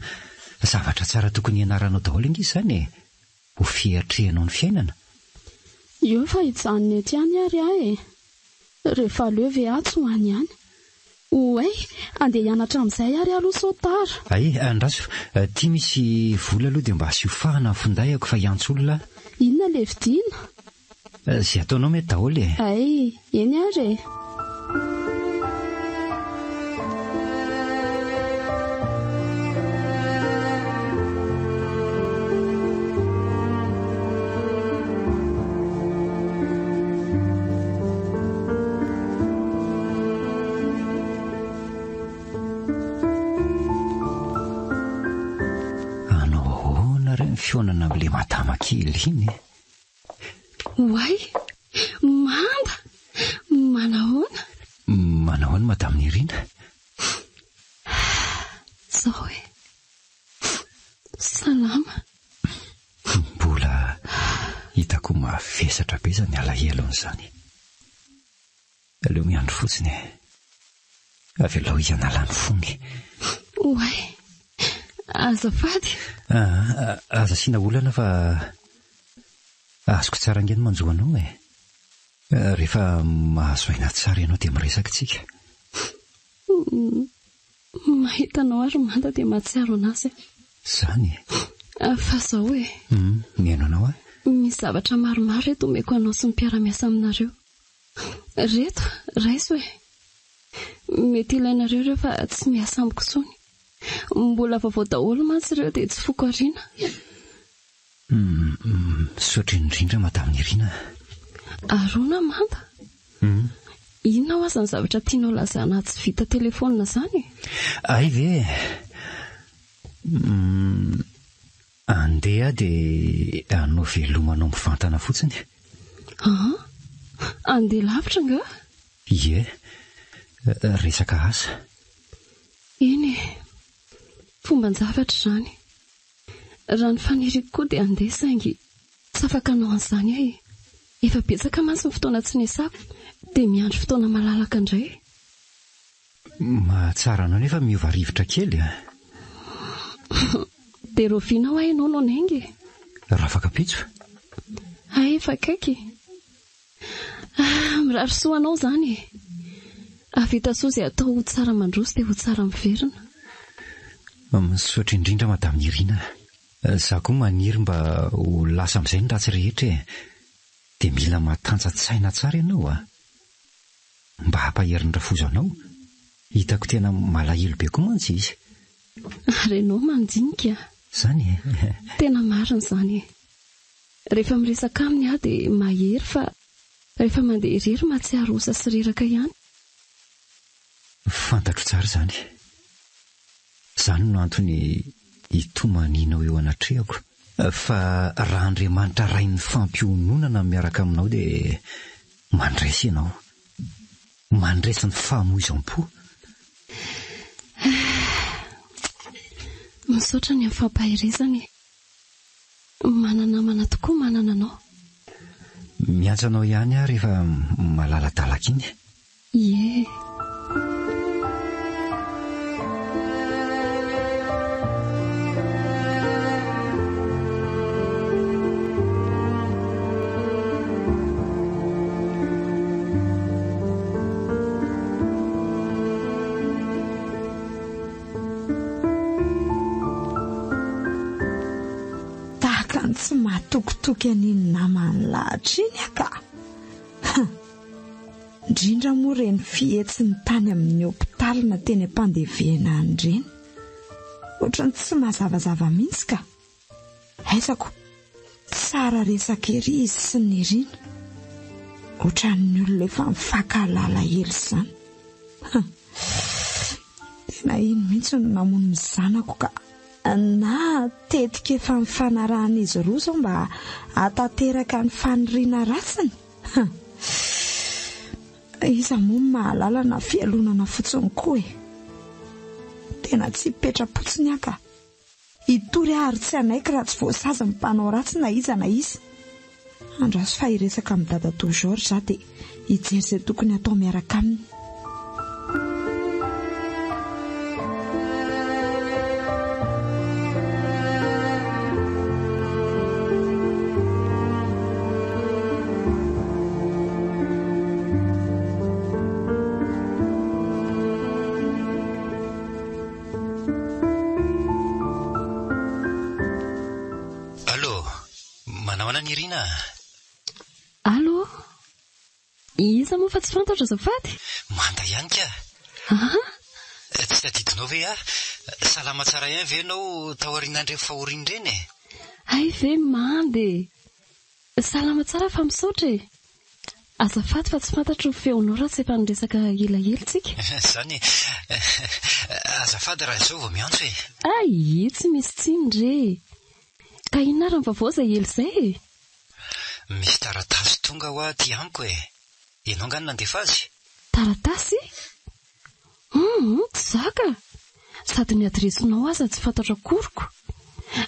zavatra tsara tokony ianaranao daholo ingy izany ho fiatrehanao ny fiainana. Io fa hijanony ety ihany ary rehefa aleo ve atso ho any ihany. Oay, andeha hianatra amin'izay ary aloha saotara. Ay, andraso, tia misy vola aloha dia mba asiofahana ny fondayako fa hiantsolona. Inona le vidiana? Izay ataonao mety daholo Ay, eny ary fionana amin'ilay madama kely iny. Oay, manda. Manahoana? Manahoana madama Nirina? Zao salama. Mbola hitako mavesatra be izany alahelon'izany. Aleo miandro fotsiny. Avelao hianala ny fony. Oay, azafady. Aza siana olana fa azoko tsara ngeny manjoanao rehefa mahazo aina tsara ianao dia miresaka tsika. Mahitanao ary manda dia mahatsiaro anazy. Zany fa zao miaino anao misy zavatra maromaro reto omeko anao sy ny mpiara-miasa aminareo. Reto, raiso Mety ilainareo rehefa tsy miasa amiko intsony. Mbola vaovao daholo mantsy ireo dia tsy foko ariana. Misaotra indrindra madame Nirina. Arona manda. Inona ho aza ny zavatra tianao lazana tsy vita telefonina izany? Ay ve andeha dia anao velomanao mivantana fotsiny. Andeha lavitra nga? Ie, resaka asa. Eny, fomban-javatra izany. Raha ny faniriko koa dia andeha saingy tsy afaka anao an'izany ahy. Efa betsaka mantsy ny fotoana tsy nisako dia miandry fotoana malalaka indray. Mahatsara anao nefa miova rivotra kely. Dia rovianao ahy ianao no naingy. Rafaka pitso. Ay, efa kaiky. Mirary soa anao izany. Avita soa izay atao ho tsara mandroso dia ho tsara miverina. Misaotra indrindra madame Nirina. Izaho koa maniry mba ho lasa amin'izay ny ratsy rehetra. Dia mila matantsa-tsaina tsara ianao. Mba hampaherin'ny rafozanao. Hitako tena malahelo be koa mantsy izy. Ary ianao mandinika. Izany e. Tena marina izany. Rehefa miresaka aminy aho dia mahery fa rehefa mandeha irery mahatsiaro osa sy reraka ihany. Fantatro tsara izany. Izany no antony hitomananao eo anatrehako. Fa raha Andriamanitra ray ny fampiononana miaraka aminao dia mandresy ianao. Mandresy ny fahamoizam-po. Misaotra ny amin'ny fampahirezany. Mananamana tokoa manana anao. Miantsanao ihany aho rehefa malaladalaka iny. Ie. Tsy mahatokotoky an'iny namany lahatra iny aka. Indrindra moa reny fihetsiny tany amin'ny hopitaly na teny ampandeviana an'ireny. Ohatrany tsy mazavazava mihitsy ka. Aizako, tsara resaka ery izy sy Nirina. Ohatran'ny olona efa mifankahalala hely izany. Tena iny mihitsy no namono ny zanako ka. Na tetika efa mifanarahana izy roa izao mba hatateraka ny faniriana ratsiny. Iza moa mahalala na fialonana fotsiny koa e. Tena tsy petra-potsiny aka. Hitory ary tsy anaiky raha tsy voasazy ny mpanao ratsy na iza na izy. Andraso fa hiresaka amin'ny dada toa George za dia hijery izay tokony atao miaraka aminy. Nirina. Allo? Iza moa fa tsy fantatra azafady? Manda ihany ka. Tsy tadidinao ve salama tsara ihany ve ianao tao aorian'andreny fahoriana ireny? Ay ve mandy. Salama tsara fa misaotra e. Azafady fa tsy fantatro ny feonao raha tsy efa niresaka elaela tsika. Izany azafady raha izao vao miantso e. Ay, tsy misy tsindre. Ka inona raha ny vaovao izay ela izay e? Misy taratasy tonga ho aty amiko e. Ianao angano nandefa azy? Taratasy? Tsy zaka. Sady ny adresinao aza tsy fantatra koroko.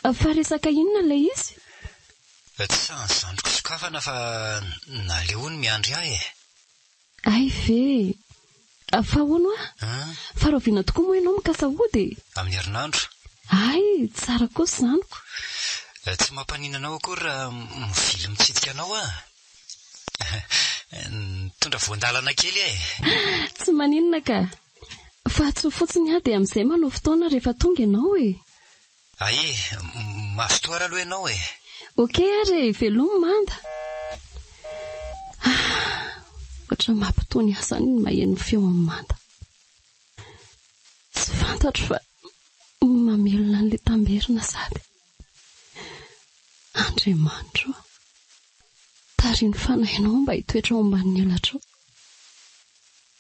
Fa resaka inona ilay izy? Tsy sahy zandriko sokafana fa naleony miandry ahy e. Ay ve. Fa hono fa roviana tokoa moa ianao mikasa hody. Amin'ny herinandro. Ay, tsara kosa zaniko. Tsy mampanina akory raha mivily mitsidika anao Tondra voandalana kely e. Tsy maninona ka. Fa tsy fotsiny dia amin'izay manao fotoana rehefa tonga ianao e. Ay, masotoara aloha ianao e. Okey ary velomy manda. Ohatra mampitony asany ny maheno feo amin'ny manda. fantatro fa mamelona n'ilay tamberina sady. Andriamanitro, tariny fanahinao mba hitoetra ao ambanin'ny elatrao.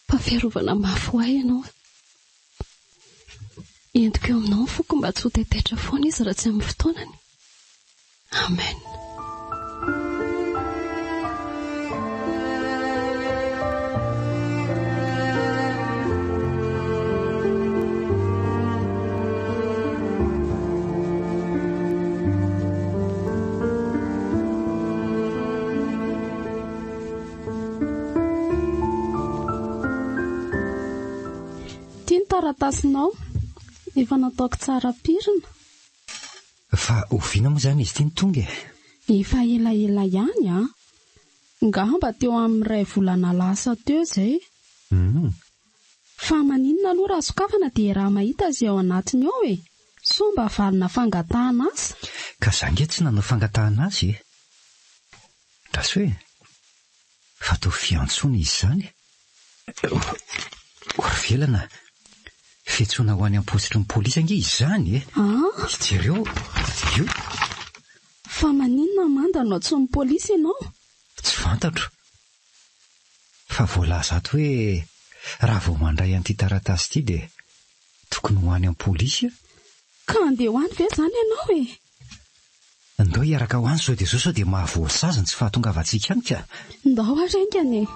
Mpafiarovana mafy ho ahy ianao. Entiko eo aminao ny foko mba tsy ho taitaitra foana izy raha tsy amin'ny fotoanany. Amen. Taratasinao efa nataoko tsara pirina. Fa oviana moa izany izy ity ny tonga? Efa elaela ihany a. Ngamba teo amin'ny 2 volana lasa teo izay. Fa maninona aloha raha sokafana dia raha mahita azy ao anatiny ao e. So mba valina fangatahana azy. Ka zange tsy nanao fangatahana azy e. Raso hoe fa toa fiantsoana izy izany. Orvelana fetsoana ho any am-positry ny polisy ange izany e. Jereo io. Fa maninona manda anao tsy polisy ianao? Tsy fantatro. Fa voalaza ato hoe raha vao mandray an'ity taratasy ity dia tokony ho any am-polisy. Ka andeha ho any ve izany ianao e? Ndao hiaraka ho any sao dia sao dia mahavoasazany tsy fahatongavantsika any ka. Ndao arengany e.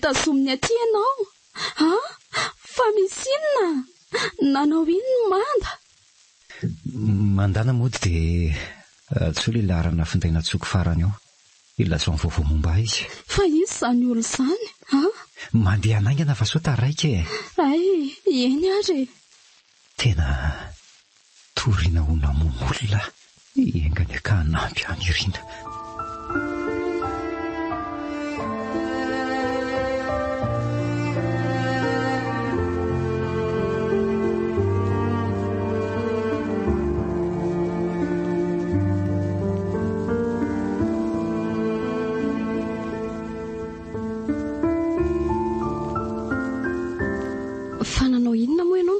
Tazominy aty ianao. Fa misy inona? Nanao inona manda? Mandana mody dia tsy ho lelarana findaina tsoko farany ao. Ilatso amin'ny vaovao momba izy. Fa izy izany olo izany? Mandeha anaingana fa sao taraika e. Ay, eny ary. Tena toriana ho namonolona. Engany ka hanampy any Irina.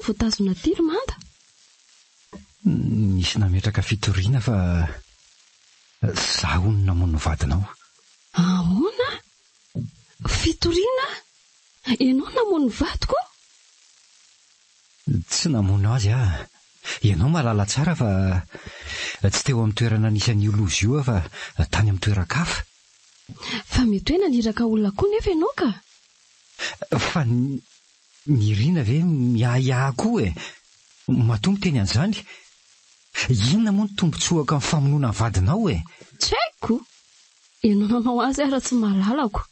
Voatazona tilo manda. Nisy nametraka fitoriana fa zaho no namono vadinao. Ahoana? Fitoriana? Ianao namono vadiko? Tsy namono azy ah. Ianao malala tsara fa tsy teo amin'ny toerana nisy an'io lozy io fa tany amin'ny toeran-kafa. Fa mety hoe naniraka olona koa nefa ianao ka? Fa Irina ve miahiahy koa e. Matombo teny an'izany. Inona moa ny tombontsoaka amin'ny famonoana ny vadinao e? Tsy haiko. Ianao nanao azy raha tsy mahalalako.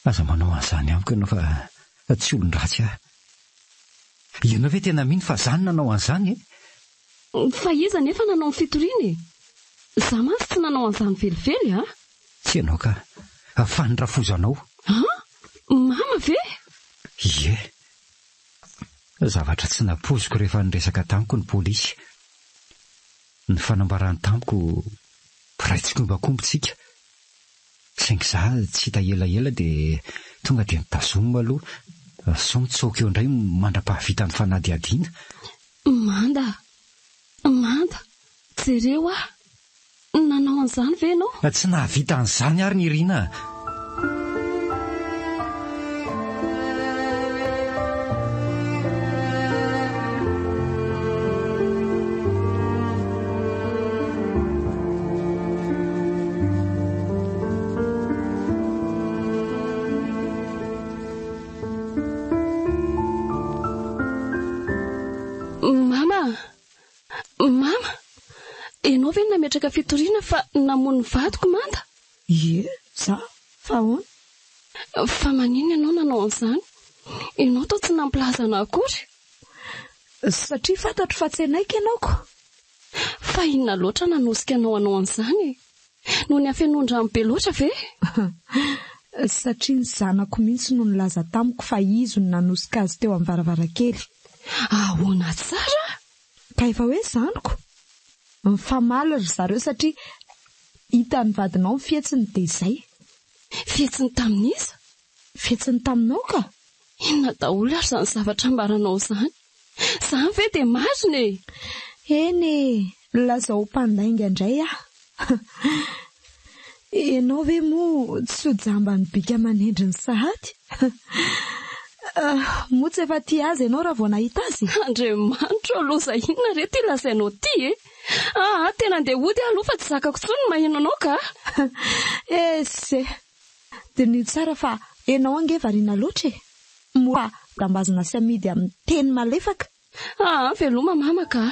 Aza manao an'izany amiko ianao fa tsy olon-dratsy ah. Ianao ve tena mino fa zany nanao an'izany e? Fa iza nefa nanao ny fitoriana e. Za mantsy tsy nanao an'izany velively ah. Tsy ianao ka. Fanirafozanao. Mama ve? Ie. Zavatra tsy napoziko rehefa niresaka tamiko ny polisy. Ny fanambarany tamiko piraitsikombako-tsika. Saingy za tsy hita elaela dia tonga dia nitazomina aloha. Sao mitsoka eo indray mandra-pahavita ny fanadihadiana. Manda, jereo ah. Nanao an'izany ve ianao? Tsy nahavita an'izany ary ny Irina. Mama, ianao ve nametraka fitoriana fa namono vadiko manda? Ie, za, fa ahoana? Fa maninona ianao nanao an'izany? Ianao toa tsy nampilazana akory? Satria fantatro fa tsy enaika ianao ko. Fa inona loatra nanosika anao an'izany? no ny afenondra be loatra ve? Satria ny zanako mihitsy no nilaza tamiko fa izy no nanosika azy teo amin'ny varavarakely. Ahoana tsara? Ka efa hoe zanako mifamaly ry zareo satria hita ny vadinao fihetsiny dia izay. Fihetsiny tamin'iza? Fihetsiny taminao ka? Inona daholo ary izany zavatra ambaranao izany? Izany ve dia marina e? Eny e, lazao mpandainga indray Ianao ve moa tsy ho jamba ny bika aman'endry ny sahady? Moa tsy efa tia azy ianao raha vao nahita azy? Andriamanitra aloha inona re ty lazainao ty e? Tena andeha hody aloha fa tsy zakako tsony maheno anao ka? Ese, dia ny tsara fa ianao ange variana loatra e. Moa dambazina sy amidy amin'ny teny malefaka. Veloma mama ka.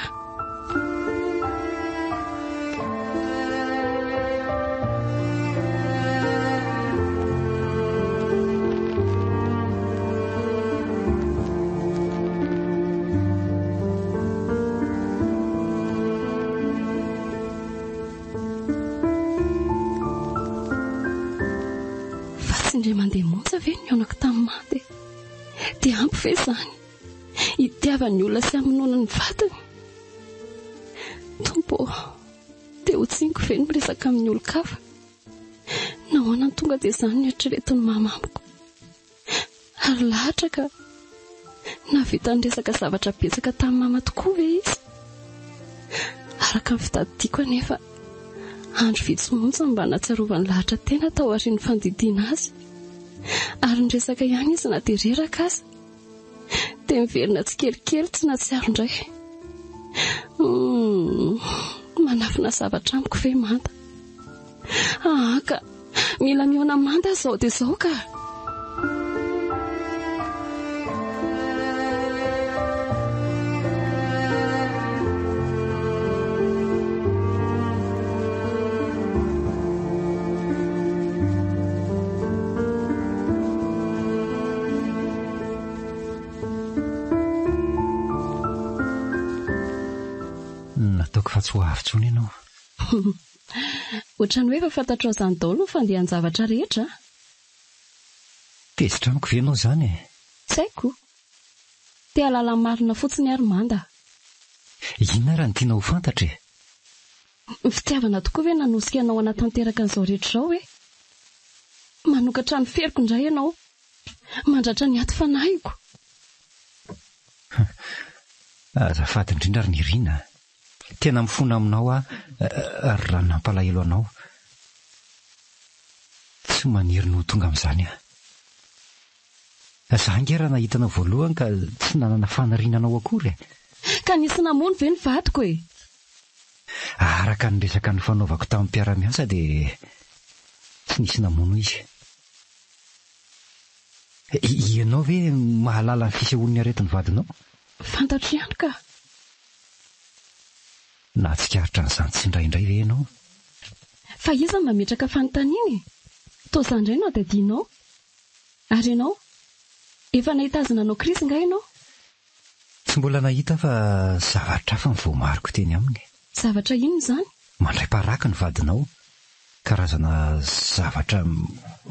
Indray mandeha monja ve ny onako tamin'ny mandy dia ampy ve izany hitiavany olona sy hamonoana ny vatany. Tompo, dia ho tsiniko ve ny miresaka amin'ny olon-kafa? Nahoana ny tonga dia izany ny eritreretin'ny mamamiko ary lahatra ka navita ny resaka zavatra betsaka tamin'ny mama tokoa ve izy? Araka ny fitadidiako anefa andro vitsy monja mba natsiarovany lahatra tena tao aorian'ny fandidiana azy, ary ny resaka ihany izy na dia reraka azy dia miverina tsikelikely tsy natsiaro indray. Manafina zavatra amiko ve manda? Ka mila miona manda zao dia zao ka. Nataoko fa tsy ho avy-tsony ianao. Ohatrany hoe efa fantatrao izany daholo ny fandehan'ny zavatra rehetra? Tezitra amiko ve ianao izany e? Tsy haiko. Te halala marina fotsiny ary manda. Inona raha ny tiana ho fantatra e? Ny fitiavana tokoa ve nanosika ianao hanatanteraka an'izao rehetra izao e? Manokatra ny feriko indray ianao, mandratra ny aty fanahiko. Azafady indrindra ary nirina. Tena mifona aminao ary raha nampalahelo anao. Tsy maniry no tonga amin'izany Izaho ange raha nahitanao voalohany ka tsy nanana fanarinanao akory. Ka nisy namono ve ny vadiko e? Araka ny resaka ny fanaovako tamin'ny mpiara-miasa dia tsy nisy namono izy. Ianao ve mahalala ny fisehoan'ny aretin'ny vadinao? Fantatro ihany ka. Nahatsikaritra n'izany tsy indraindray ve ianao? Fa iza mametraka fanontaniana? Toa izany indray no adadianao. Ary ianao, efa nahitazana anao Krisy nga ianao? Tsy mbola nahita fa zavatra hafa ny voamariko teny aminy. Zavatra inona izany? Mandray paraka ny vadinao. Karazana zavatra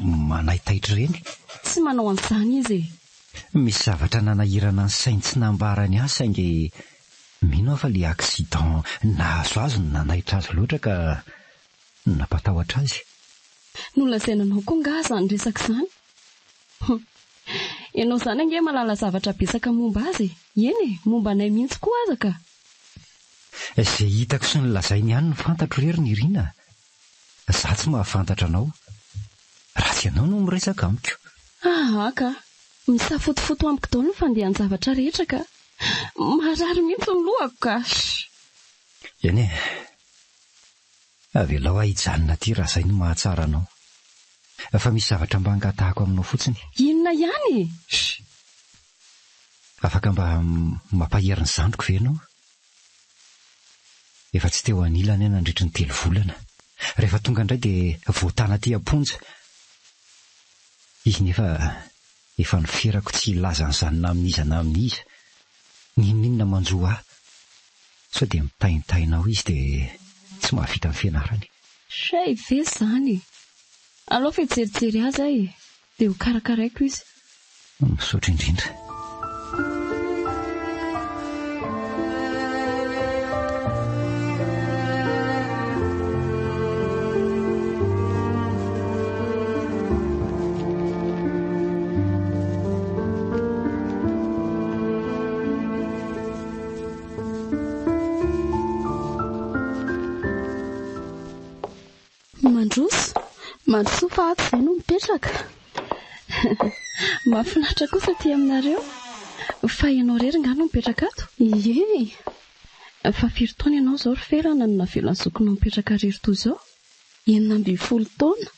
manaitaitra ireny. Tsy manao an'izany izy e. Misy zavatra nanahirana ny sainy tsy nambarany azy saingy mino aho fa ilay accident nahazo azy no nanaitra azy loatra ka nampatahotra azy. Nolazainanao koa nga izany resaka izany? Ianao izany ange malala zavatra betsaka momba azy. Eny e, momba anay mihitsy koa aza ka. Izay hitako sy nolazainy ihany no fantatro rery ny Irina. Izaho tsy mahafantatra anao. Ratsy ianao no miresaka amiko. Ka misafotofoto amiko daholo ny fandehan'ny zavatra rehetra ka marary mihitsy ny lohako ka. Eny e, avelao hijanona aty raha izay no mahatsara anao. Fa misy zavatra mba hangatahako aminao fotsiny. Inona ihany? Afaka mba mampahery ny zandriko ve ianao? Efa tsy teo anilany ahy nandritra ny 3 volana. Rehefa tonga indray dia voatana aty am-ponja. Izy nefa efa niferako tsy hilaza an'izany namaniza na amin'iza. Ninona manjo ahy. Sao dia mitaintainao izy dia tsy mahavita ny fianarany. Shay ve izany. Alao fa hijerijery azy ahy dia ho karakaraiko izy. Misaotra indrindra. Mandroso fa ato izay no mipetraka. Mahafinaritra kosa aty aminareo. Fa ianao rery nga no mipetraka ato? Ie. Fa firy taona ianao izao ry ferana no navelany zokinao mipetraka rery toy izao? 9 taona.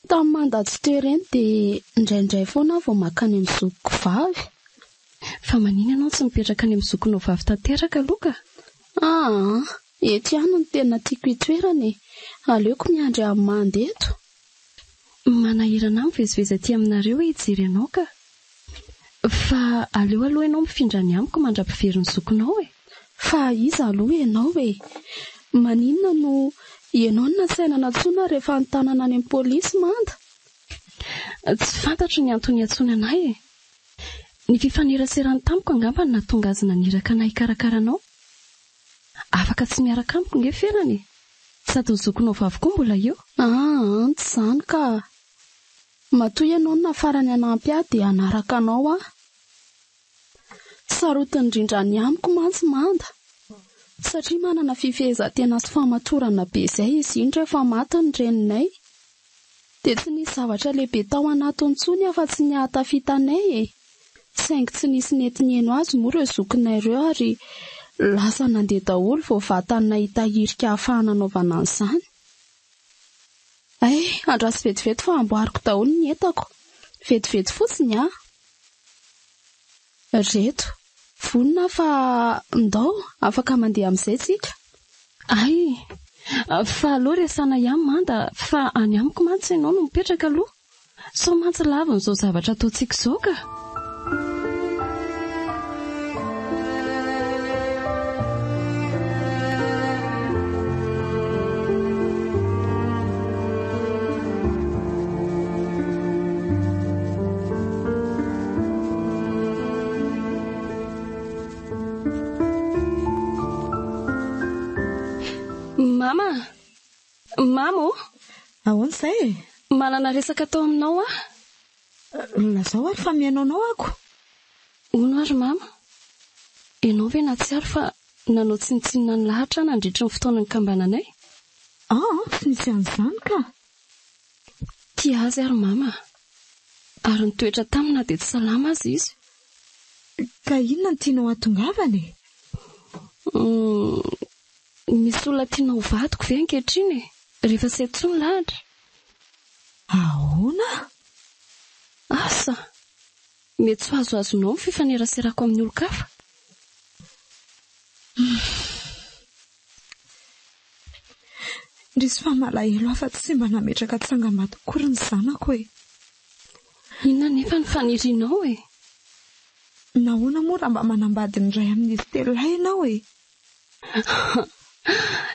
Tamin'ny mandady teo ireny dia indraindray foana vao makany amin'ny zokiko vavy. Fa manina ianao tsy mipetraka any amin'ny zokinao vavy tanteraka aloha? Eto ihany no tena tiako itoerana. Aleoko miandry amin'ny mandy eto. Manahirana mivezivezy aty aminareo hijery ianao ka. Fa aleo aloha ianao mifindra ny amiko mandra-pivery ny zokinao e. Fa iza aloha ianao e. Maninona no ianao no nasaina natsoina rehefa nitanana any amin'ny polisy manda? Tsy fantatro ny antony antsoina anay e. Ny fifaneraserany tamiko angamba no nahatonga azy naniraka anay karakaranao. Afaka tsy miaraka amiko nge ferany. Sady zokinao vavy koa mbola eo. Tsy izany ka. Matoa ianao no nafarany anampy ahy dia anaraka anao aho. Sarotiny indrindra ny amiko mantsy manda. Satria manana fifehezantena sy famatorana be izay izy iny rehefa maty ny reninay. Dia tsy nisy zavatra lehibe tao anatiny intsony afa-tsy ny ahatafitanay e. Saingy tsy nisy nentineno azy moa ireo zokinay ireo ary lasa nandeha daholo vao vatanay hitahirika ahafahana anaovana an'izany. Andrasy vetivety fa amboariko daholo ny entako. Vetivety fotsiny a. Reto, vonona fa ndao afaka mandeha amin'izay tsika. Fa aloha resana ihany manda fa any amiko mantsy ianao no mipetraka aloha. So mantsy lava n'izao zavatra ataontsika izao ka. Mama, ahoana izay? Manana resaka atao aminao ah? Lazao ary fa mihainao ako. Hono ary mama? Ianao ve na tsy ary fa nanao tsinitsinina ny lahatra nandritra ny fotoana ny kambananay? Tsy nisy an'izany ka. Tia azy ary mama. Ary ny toetra tamina dia tsy salama azy izy. Ka inona ny tianao hatongavany? Misy olona tianao vadiko ve ankehitriny e? Rehefa setrony lahatra. Ahoana? Asa, mety tsy azoazonao ny fifaneraserako amin'ny olon-kafa. Ndrisy fa malahelo afa tsy mba nametraka tsangam-bato kory ny zanako e. Inona nefa ny fanirianao e? Nahoana moa raha mba manambady ny ray amin'izy telo lahy ianao e?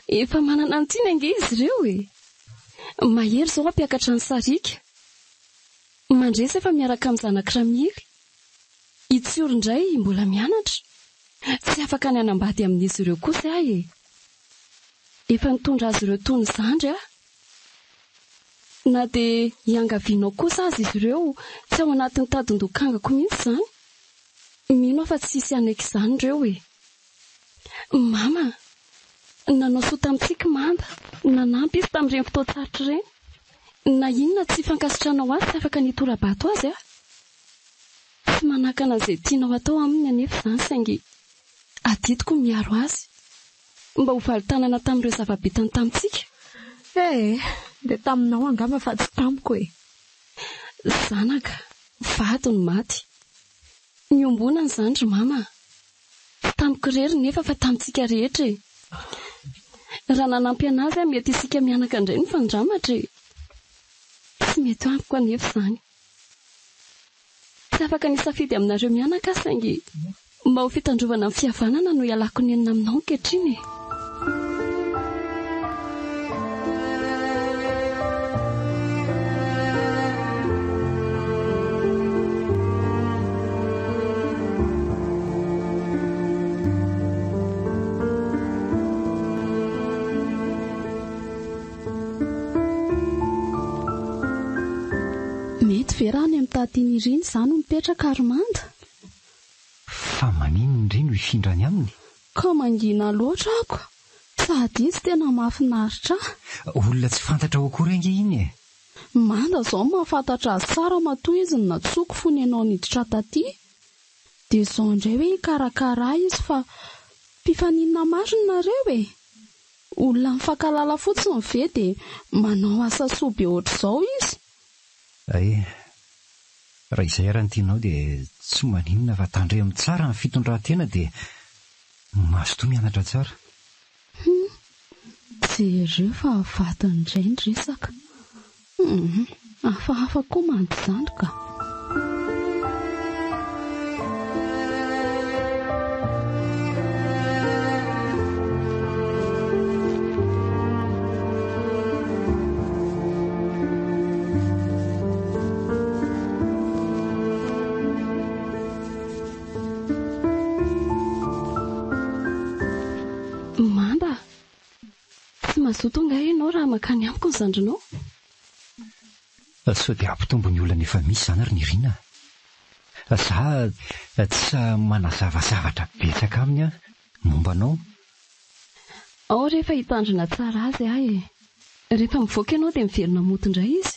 Efa manana ny tiana ange izy ireo e. Mahery zao ampiakatra ny sarika. Mandresy efa miaraka amin'ny zanak'Ramily. Itsioro indray mbola mianatra. Tsy afaka ny anambady amin'izy ireo kosa ahy e. Efa nitondra azy ireo tony zandry ah. Na dia hiangavianao kosa azy izy ireo tsy ao anatin'ny tadin-dokangako mihitsy izany. Mino afa tsy hisy anaiky izany ireo e. Mama, nanao soa tamintsika manda, nanampy izy tamin'ireny fotoan-tsarotra ireny. Na inona tsy fankasitranao azy tsy afaka nitora-bato azy ah. Tsy manakana izay tianao atao aminy anefa izany saingy adidiko miaro azy. Mba ho valitanana tamin'ireo zava-bitany tamintsika. Dia taminao angamba fa tsy tamiko e. Zanaka, vato ny maty. Niombona ny zandry mama. Tamiko rery nefa fa tamintsika rehetra e. Raha nanampy anazy mety isika mianaka indray ny fandramatra e. Tsy mety amiko anefa izany. Tsy afaka nisafidy aminareo mianaka saingy mba ho fitandrovana amin'ny fihavanana no ialako nenina aminao ankehitriny e. raha ny amitaty Iriny izany no mipetraka Armanda. Fa manino indray no hifindrany aminy? Ka mangina loatra ako, sady izy tena mahafinaritra. Olona tsy fantatra ho akory ange iny e. Manda izao mahafantatra azy tsara matoa izy ny natsoko fony ianao niditra taty. Dia izao indray hoe hikarakara izy fa mpifaninana marina nareo e. Olona mifankalala fotsiny ve dia manao asa soa be ohatr'izao izy. Ay, raha izay ara ny tianao dia tsy maninona fa tandray amin'ny tsara ny fitondran-tena dia mahazo toa mianatra tsara. Jereo fa vatany indray ny resaka. Hafahafa koa mandizandroka. Manda, tsy mazoto nga ianao raha makany amiko ny zandrinao. Sao dia ampitombo ny olana efa misy izany ary ny Irina. Za tsy manazavazavatra betsaka aminy momba anao. Ao rehefa hitandrina tsara azy ahy. Rehefa mivoaka ianao dia miverina motondray izy.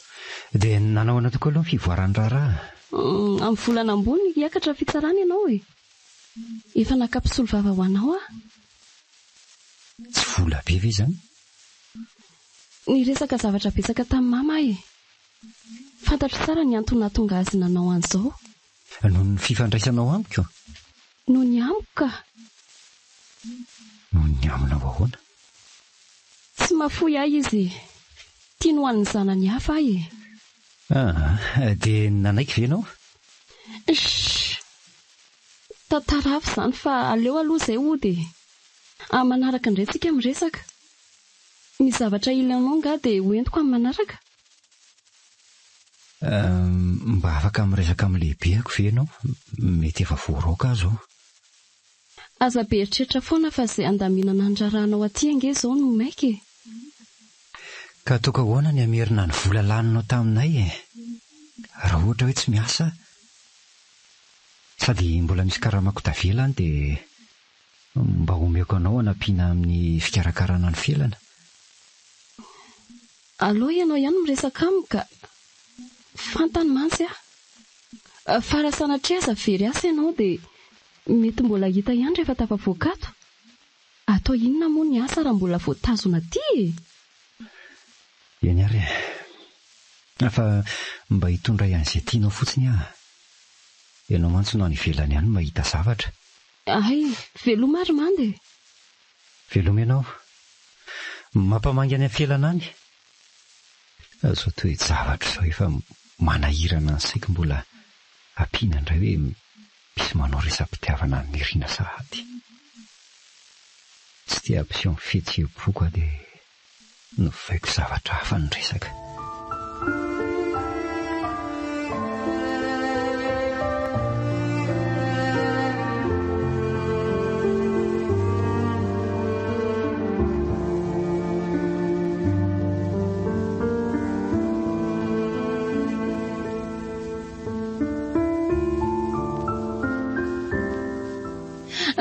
Dia nanao ana tokoa aloha ny fivoarany raharaha. Amin'ny volana ambony hiakatra fitsarana ianao e. Efa nakapisolo vava ho anao aho. Tsy vola be ve izany? Ny resaka zavatra betsaka tamin'ny mama e. Fantatro tsara ny antony nahatonga azy nanao an'izao. Noho ny fifandraisanao amiko? Noho ny amiko ka. Noho ny amina ahoana? Tsy mafoy ahy izy. Tiany ho an'ny zanany hafa ahy e. Dia nanaiky ve ianao? Tantara avy izany fa aleo aloha izay hody. Manaraka indray tsika miresaka. Ny zavatra ilainao nga dia hoentiko amin'ny manaraka. Mba afaka miresaka amin'ny lehibeako ve ianao? Mety efa voaraoka azo. Aza be eritreritra foana fa izay andaminana andraranao aty ange izao no maika e. Ka toka ahoana ny amerina ny vola laninao taminay e? Raha ohatra hoe tsy miasa, sady mbola misy karamako tavelany dia mba omeko anao hanampiana amin'ny fikarakarana ny felana. Allo ianao ihany miresaka amiko ka fantany mantsy aho. Fara sanatria aza very asa ianao dia mety mbola hita ihany rehefa tafavoakato. Atao inona moa ny asa raha mbola voatazona aty e? Eny ary. Fa mba hitondray an'izay tianao fotsiny aho. Ianao mantsy no any ivelany ihany mahita zavatra. Ay, veloma ary mande. Veloma ianao. Mampamangy any amin'ny felana any. Zao toy zavatra izao efa manahirana ny saiko mbola ampiana indray hoe misy manao resam-pitiavana ny Irina sahady. Tsy tia ampiseho ny fihetseham-po koa dia novaiko zavatra hafa ny resaka.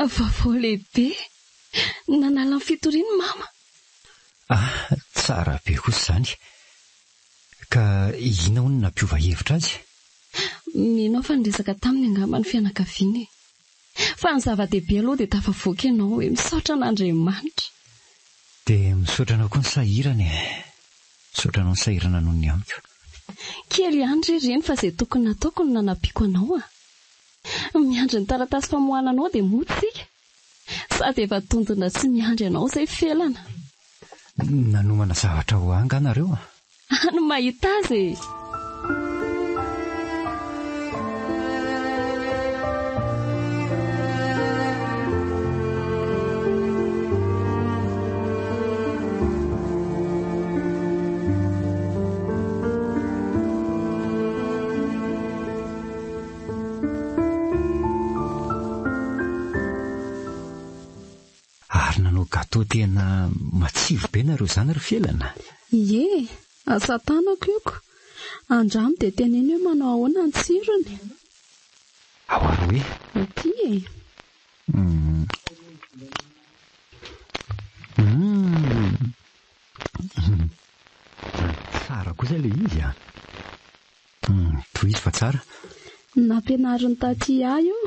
Vaovao lehibe. Nanala ny fitoriany mama. Tsara be kosa izany. Ka ina hono nampiova hevitra azy? Minao fa niresaka taminy angamba ny fianakaviany. Fa ny zava-dehibe aloha dia tafavoaka ianao hoe misaotra an'Andriamanitra. Dia misaotra anao koa ny sahirany. Misaotra anao ny sahirana noho ny amiko. Kely ihany reny fa izay tokony nataoko no nanampiako anao. Miandry ny taratasy famoahana anao dia motsika. Sady efa tondona tsy miandry anao izay felana. Nanomana zavatra ho anga nareo? Ano mahita azy e. Gato tena matsiro be nareo izany ry felana. Ie, asa tanako ioko. Andramo dia teneny hoe manao ahoana ny tsirony. Ao ary hoe Aty e. Tsara kosa ilay izy a. Toy izy fa tsara. Nampianarin'ny taty ahy io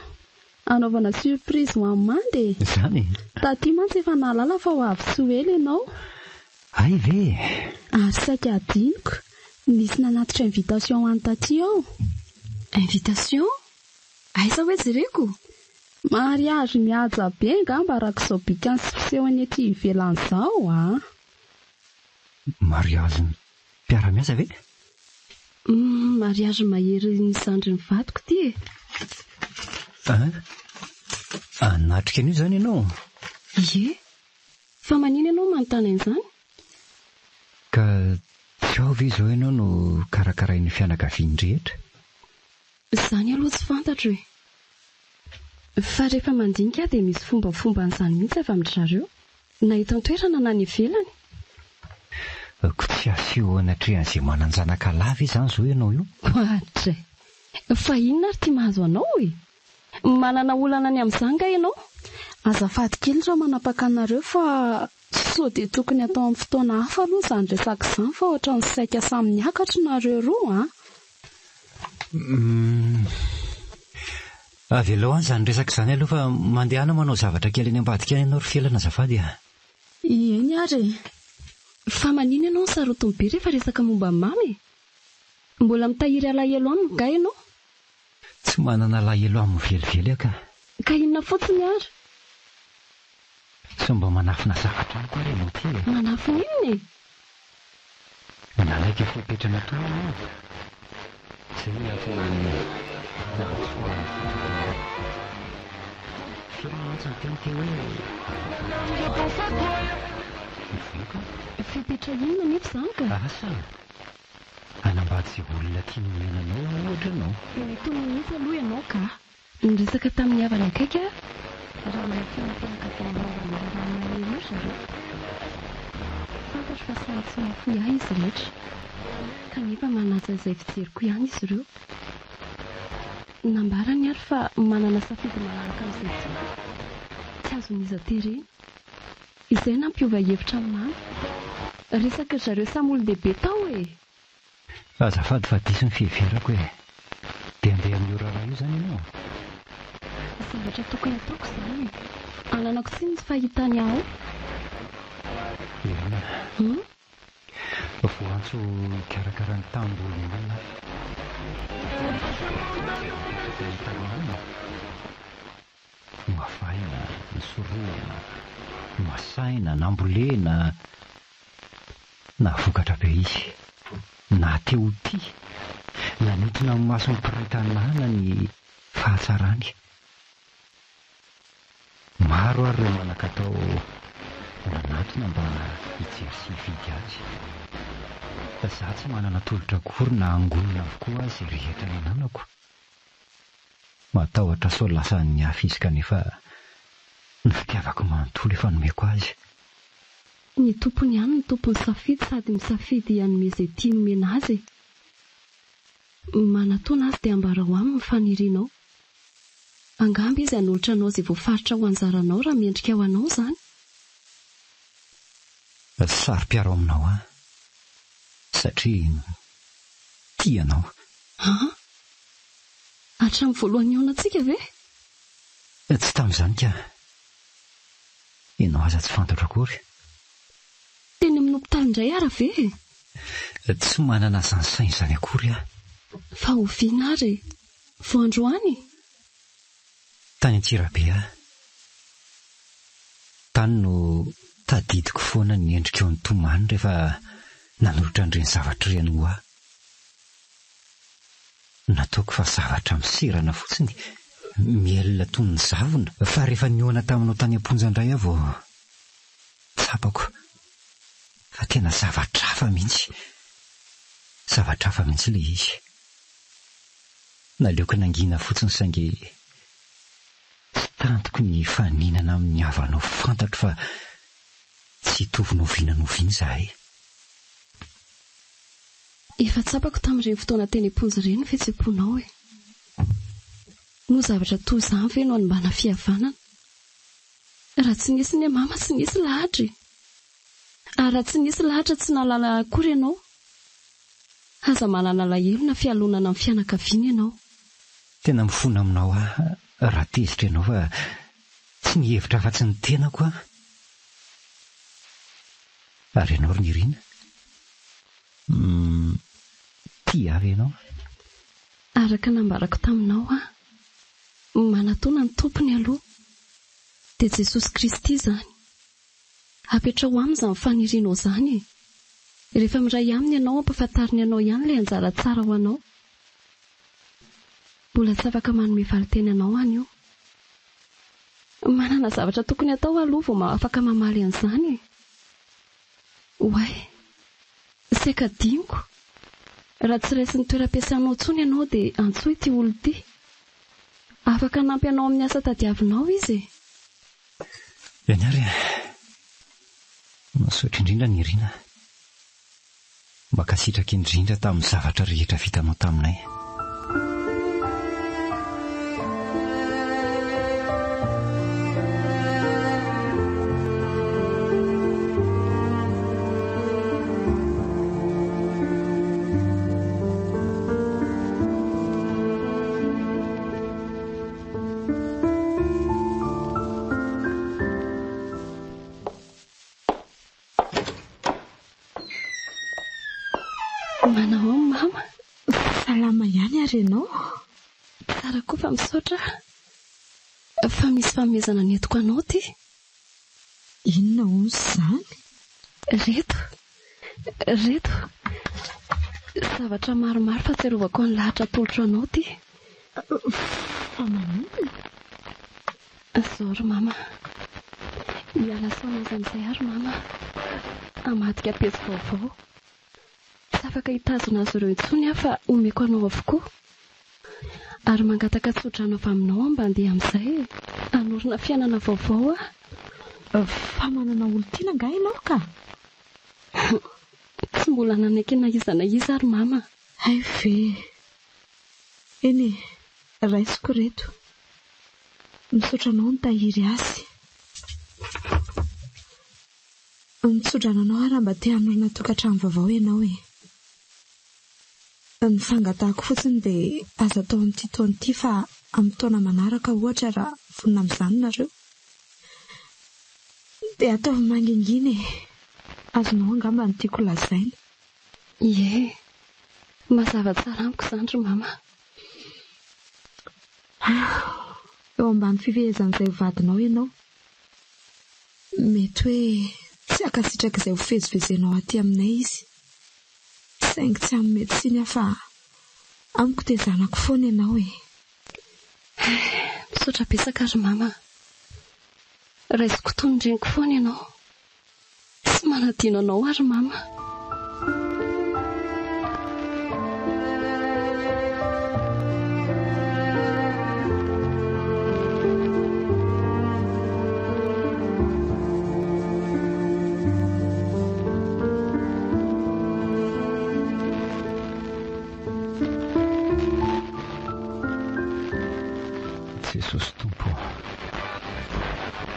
anaovana surprise ho amin'ny mandy. Izany Taty mantsy efa nalala fa ho avy sy ho ela ianao. ay ve. Ary saika adiniko nisy nanatitra invitation ho an'ny taty ao. Invitation? Aiza hoe jereko? Mariage mihaja be ngamba arak'izao bika ny sisehony ety ivelan'izao a. Mariage mpiara-miasa ve? Mariage mahery ny zandry ny vadiko ty e. Anatrika an'io zany ianao? Ie, fa manino ianao manontany an'izany? Ka tsy ao ve izao ianao no karakarain'ny fianakaviany rehetra? Izany aloha tsy fantatro e. Fa rehefa mandinika dia misy fombafomban'izany mihitsy avy amin'ny zareo. Na eto an-toerana na ny ivelany. Ko tsy aseho anatrehan'izay mananjanaka lava izany izao ianao io? Hoatray, fa inona ary tia mahazo anao e? Manana olana ny amin'izany nga ianao? Azafady kely raha manapaka anareo fa tsy sao dia tokony atao amin'ny fotoana hafa aloha izany resaka izany fa ohatra ny saika samy niakatra nareo roa a. Avelao any izany resaka izany aloha fa mandehana manao zavatra kely any ambadika any ianao ry felana azafady a. Eny ary. Fa manino ianao ny sarotiny be rehefa resaka momba ny mamy? Mbola mitahiry alahelo aminy nga ianao? Tsy manana alahelo amin'ny velively aka. Ka inona fotsiny ary? Sy mba manafina zavatra any koa ianao ty e. Manafina inona e? Nalaika fopetrana toy ianao. Izay hoe ahafahan'ny fepetra inona nefa izany ka? Asa anambady izay olona tia nomenanao ohatra ianao. Tony mihitsy aloha ianao ka. Niresaka tamin'ny havana akaiky a? Raha ilay fianakaviana anaovana ilo zareo. Fantatro fa samy tsy mahafoy ahy izy rehetra. Kanefa manaja izay fijeriko ihany izy ireo. Nambarany ary fa manana safidy malalaka amin'izay tsy azon'iza terena. Izay nampiova hevitra amin'ny mamy. Resaka zareo samy olo-dehibe tao e. Azafady fa diso ny fiheverako e. Dia andeha amin'ny orara io izany ianao? Zavatra tokony ataoko izany. Ananako tsy ny fahitany aho. Ena. Voantso karakarany tambolo mana. Mavaina, nisoroana, masaina, nambolena. Navokatra be izy. Na teo ty. Nanitona amin'ny mason'ny mpiray-tanàna ny fahatsarany. Maro ary ireo manan-katao nanatona mba hijery sy hividy azy. Izaho tsy manana tolotra akory na angolona avokoa azy rehetra ny ananako. Matahotra sao lasan'ny hafa izy kanefa ny fitiavako manontolo efa nomeko azy. Ny tompony ihany ny tompony safidy sady misafidy hanome izay tia nomena azy. Manatona azy dia ambara ho aminy ny fanirianao. Angamba izy hanolotra anao izay voafaritra ho anjaranao raha miendrika ho anao izany. Sary-piaro aminao a. Satria tia anao. Hatramin'ny voalohany eonantsika ve? Tsy tamin'izany ka. Ianao aza tsy fantatro akory. Teny amin'ny hopitaly ara ve? Tsy manana zansainy izany akory a. Fa oviana ary vao androany. Tany Antsirabe a. Tany no tadidiko foana ny endrika eo amin'ny tomany rehefa nanolotra an'ireny zavatra ireny ho aho. Nataoko fa zavatra miserana fotsiny, mielona toy ny zavona, fa rehefa nihoana taminao tany amponjandray aho vao tsapako. Fa tena zavatra hafa mihitsy. Zavatra hafa mihitsy ilay izy. Naleoko nangina fotsiny saingy tsy tantoko ny faninana amin'ny havanao fantatro fa tsy hitovy noviana noviana izahay. Efa tsapako tamin'ireny fotoana teny am-ponjy ireny fihetsem-ponao e. No zavatra toy izany ve no hanambana fihavanana? Raha tsy nisy ny mama tsy nisy lahatra. Ary raha tsy nisy lahatra tsy nalala akory ianao. Aza manana lahelo na fialonana amin'ny fianakaviana ianao. Tena mifona aminao raha tezitra ianao fa tsy nihevitra afa-tsy ny tenako a. Ary ianao ry Nirina, tia avy ianao? Araka nambarako taminao manatona ny tompony aloha dia Jesosy Kristy izany. Apetrao aminy izany fanirianao izany. Rehefa miray aminy ianao ampafantariny ianao ihany ilay anjara tsara ho anao. Mbola tsy afaka manome valiteny anao any io. Manana zavatra tokony atao aloha vao afaka mamaly an'izany. Way, saika diniko. Raha tsy raisy ny toeram-piasanao intsony ianao dia antsoy ity olo ity. Afaka nampy anao amin'ny asa tadiavinao izy. Iany ary, masotra indrindra Nirina. Makasitraka indrindra tamin'ny zavatra rehetra vitanao taminay. Manao mama? Salama ihany ary ianao? Tsara koa fa misaotra. Fa misy fanomezana netiko anao ty. Inona hoy izany? Reto. Zavatra maromaro fahatsiarovako ny lahatra atolotro anao ty. Fa maninona? Zoro mama. Miala sanazy amin'izay ary mama. Hamadika pejy vaovao. Tsy afaka hitazona azy ireo intsony fa omeko anao avokoa. Ary mangataka tsodrano avy aminao mba handeha amin'izay hanorina fiainana vaovao Fa manana olon-tiana angaha ianao ka? Tsy mbola nanaiky na iza ary mama. Hay ve. Eny raisiko reto. Misaotra anao ny tahiry azy. Mitsodrano anao raha mba te hanorina tokantrano vaovao ianao e. Ny fangatahako fotsiny dia azo atao amin'ity taona ity fa amin'ny taona manaraka ohatra raha vonona amin'izany nareo dia atao mangingina e. Azonao angamba ny tiako lazaina. Ie, mazava tsara amiko izany ry mama. Eo ambany fifehezan'izay vadinao ianao. Mety hoe tsy akasitraka izay ho fezivezenao aty aminay izy. Saingy tsy amin'ny medisina fa amiko dia zanako foana ianao e. Misaotra betsaka ry mama. Raisiko tondreniko foana ianao. Tsy manadino anao ary mama. Jesosy Tompo,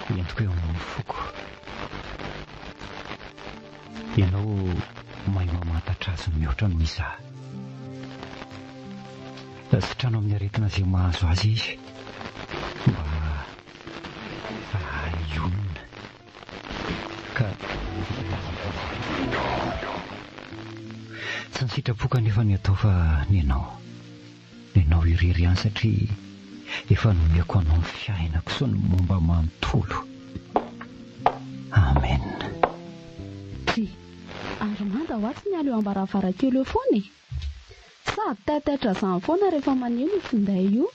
entiko eo amin'ny foko. Ianao mahay mamantatra azy mihoatra noho izaho. Sitrano amin'ny aretina izay mahazo azy izy mba ahionina ka tsy ny sitrapoka nefa ny atao fa ny ianao irery ihany satria efa nomeko anao ny fiainako so ny momba manontolo. Amen. Ary manda ho atsy miala eo ambaravarakely eo foana e. Sady taitaitra izany foana rehefa maneno finday io.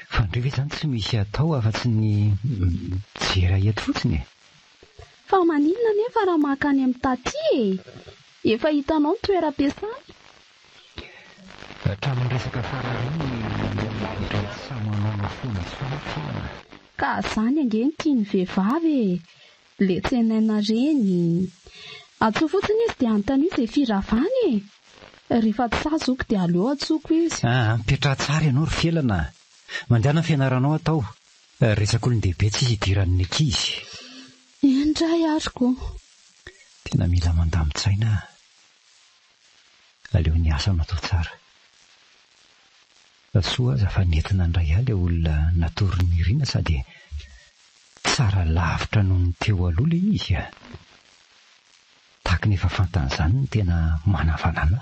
Fa ndreva izany tsy misy atao afa-tsy ny jera eto fotsiny e. Fa maninona nefa raha makany amin'ny taty e. Efa hitanao ny toeram-piasana. Hatramin'ny resaka farany samanao ny fona soafoana. Ka izany ange ny tiany vehivavy e. Le tsenaina reny, Atsoa fotsiny izy dia anontany izy firavany rehefa tsazoko dia aleo atsoko izy. Mipetra tsara ianao ry felana. Mandehana fianaranao atao. Resaka olon-dehibe tsy izy idiran'ny ankizy. Indray ariko. Tena mila mandam-tsaina. Aleo ny asa natao tsara. Soa aza fa nentina indray ilay olona natorin'ny Irina sady tsara lavitra noho ny teo aloha ilay izy. Tahaka ny efa fantan'izany ny tena manavanana.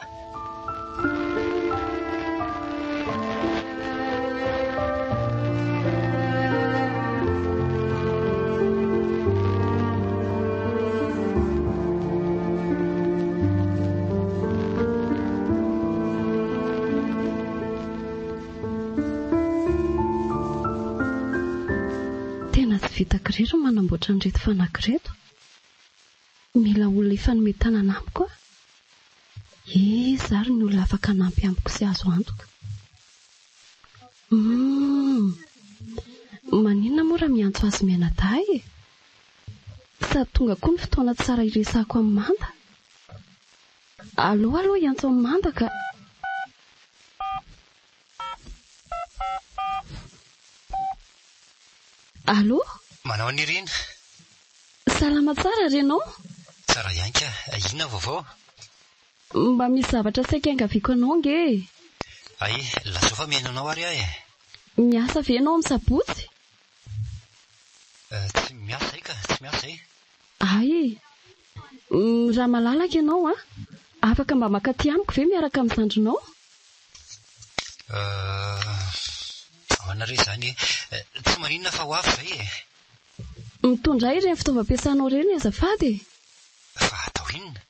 Vita kirery manamboatra an'ireto fanankireto. Mila olona ifanome tanana amiko koa. Zary ny olona afaka hanampy amiko sy azo antoka. Maninona moa raha miantso azy miaina dahy? Sady tonga koa ny fotoana tsara iresahako amin'ny Manda. Allo iantso amin'ny Manda ka. Allo? Manao ny Irina? Salama tsara renao? Tsara ihany ka, inona vaovao? Mba misy zavatra saika angaviako anao nge. Ay, lasao fa miainanao ary ahy. Miasa ve ianao amin'ny Sabotsy? Tsy miasa ka, tsy miasa e. Ay, raha malalaka ianao afaka mba makaty amiko ve miaraka amin'ny zandrinao? Ahoana re zany tsy maninona fa ho avy zay e. Mitondra ireny fitaovam-piasanao ireny azafady. Fa atao inona?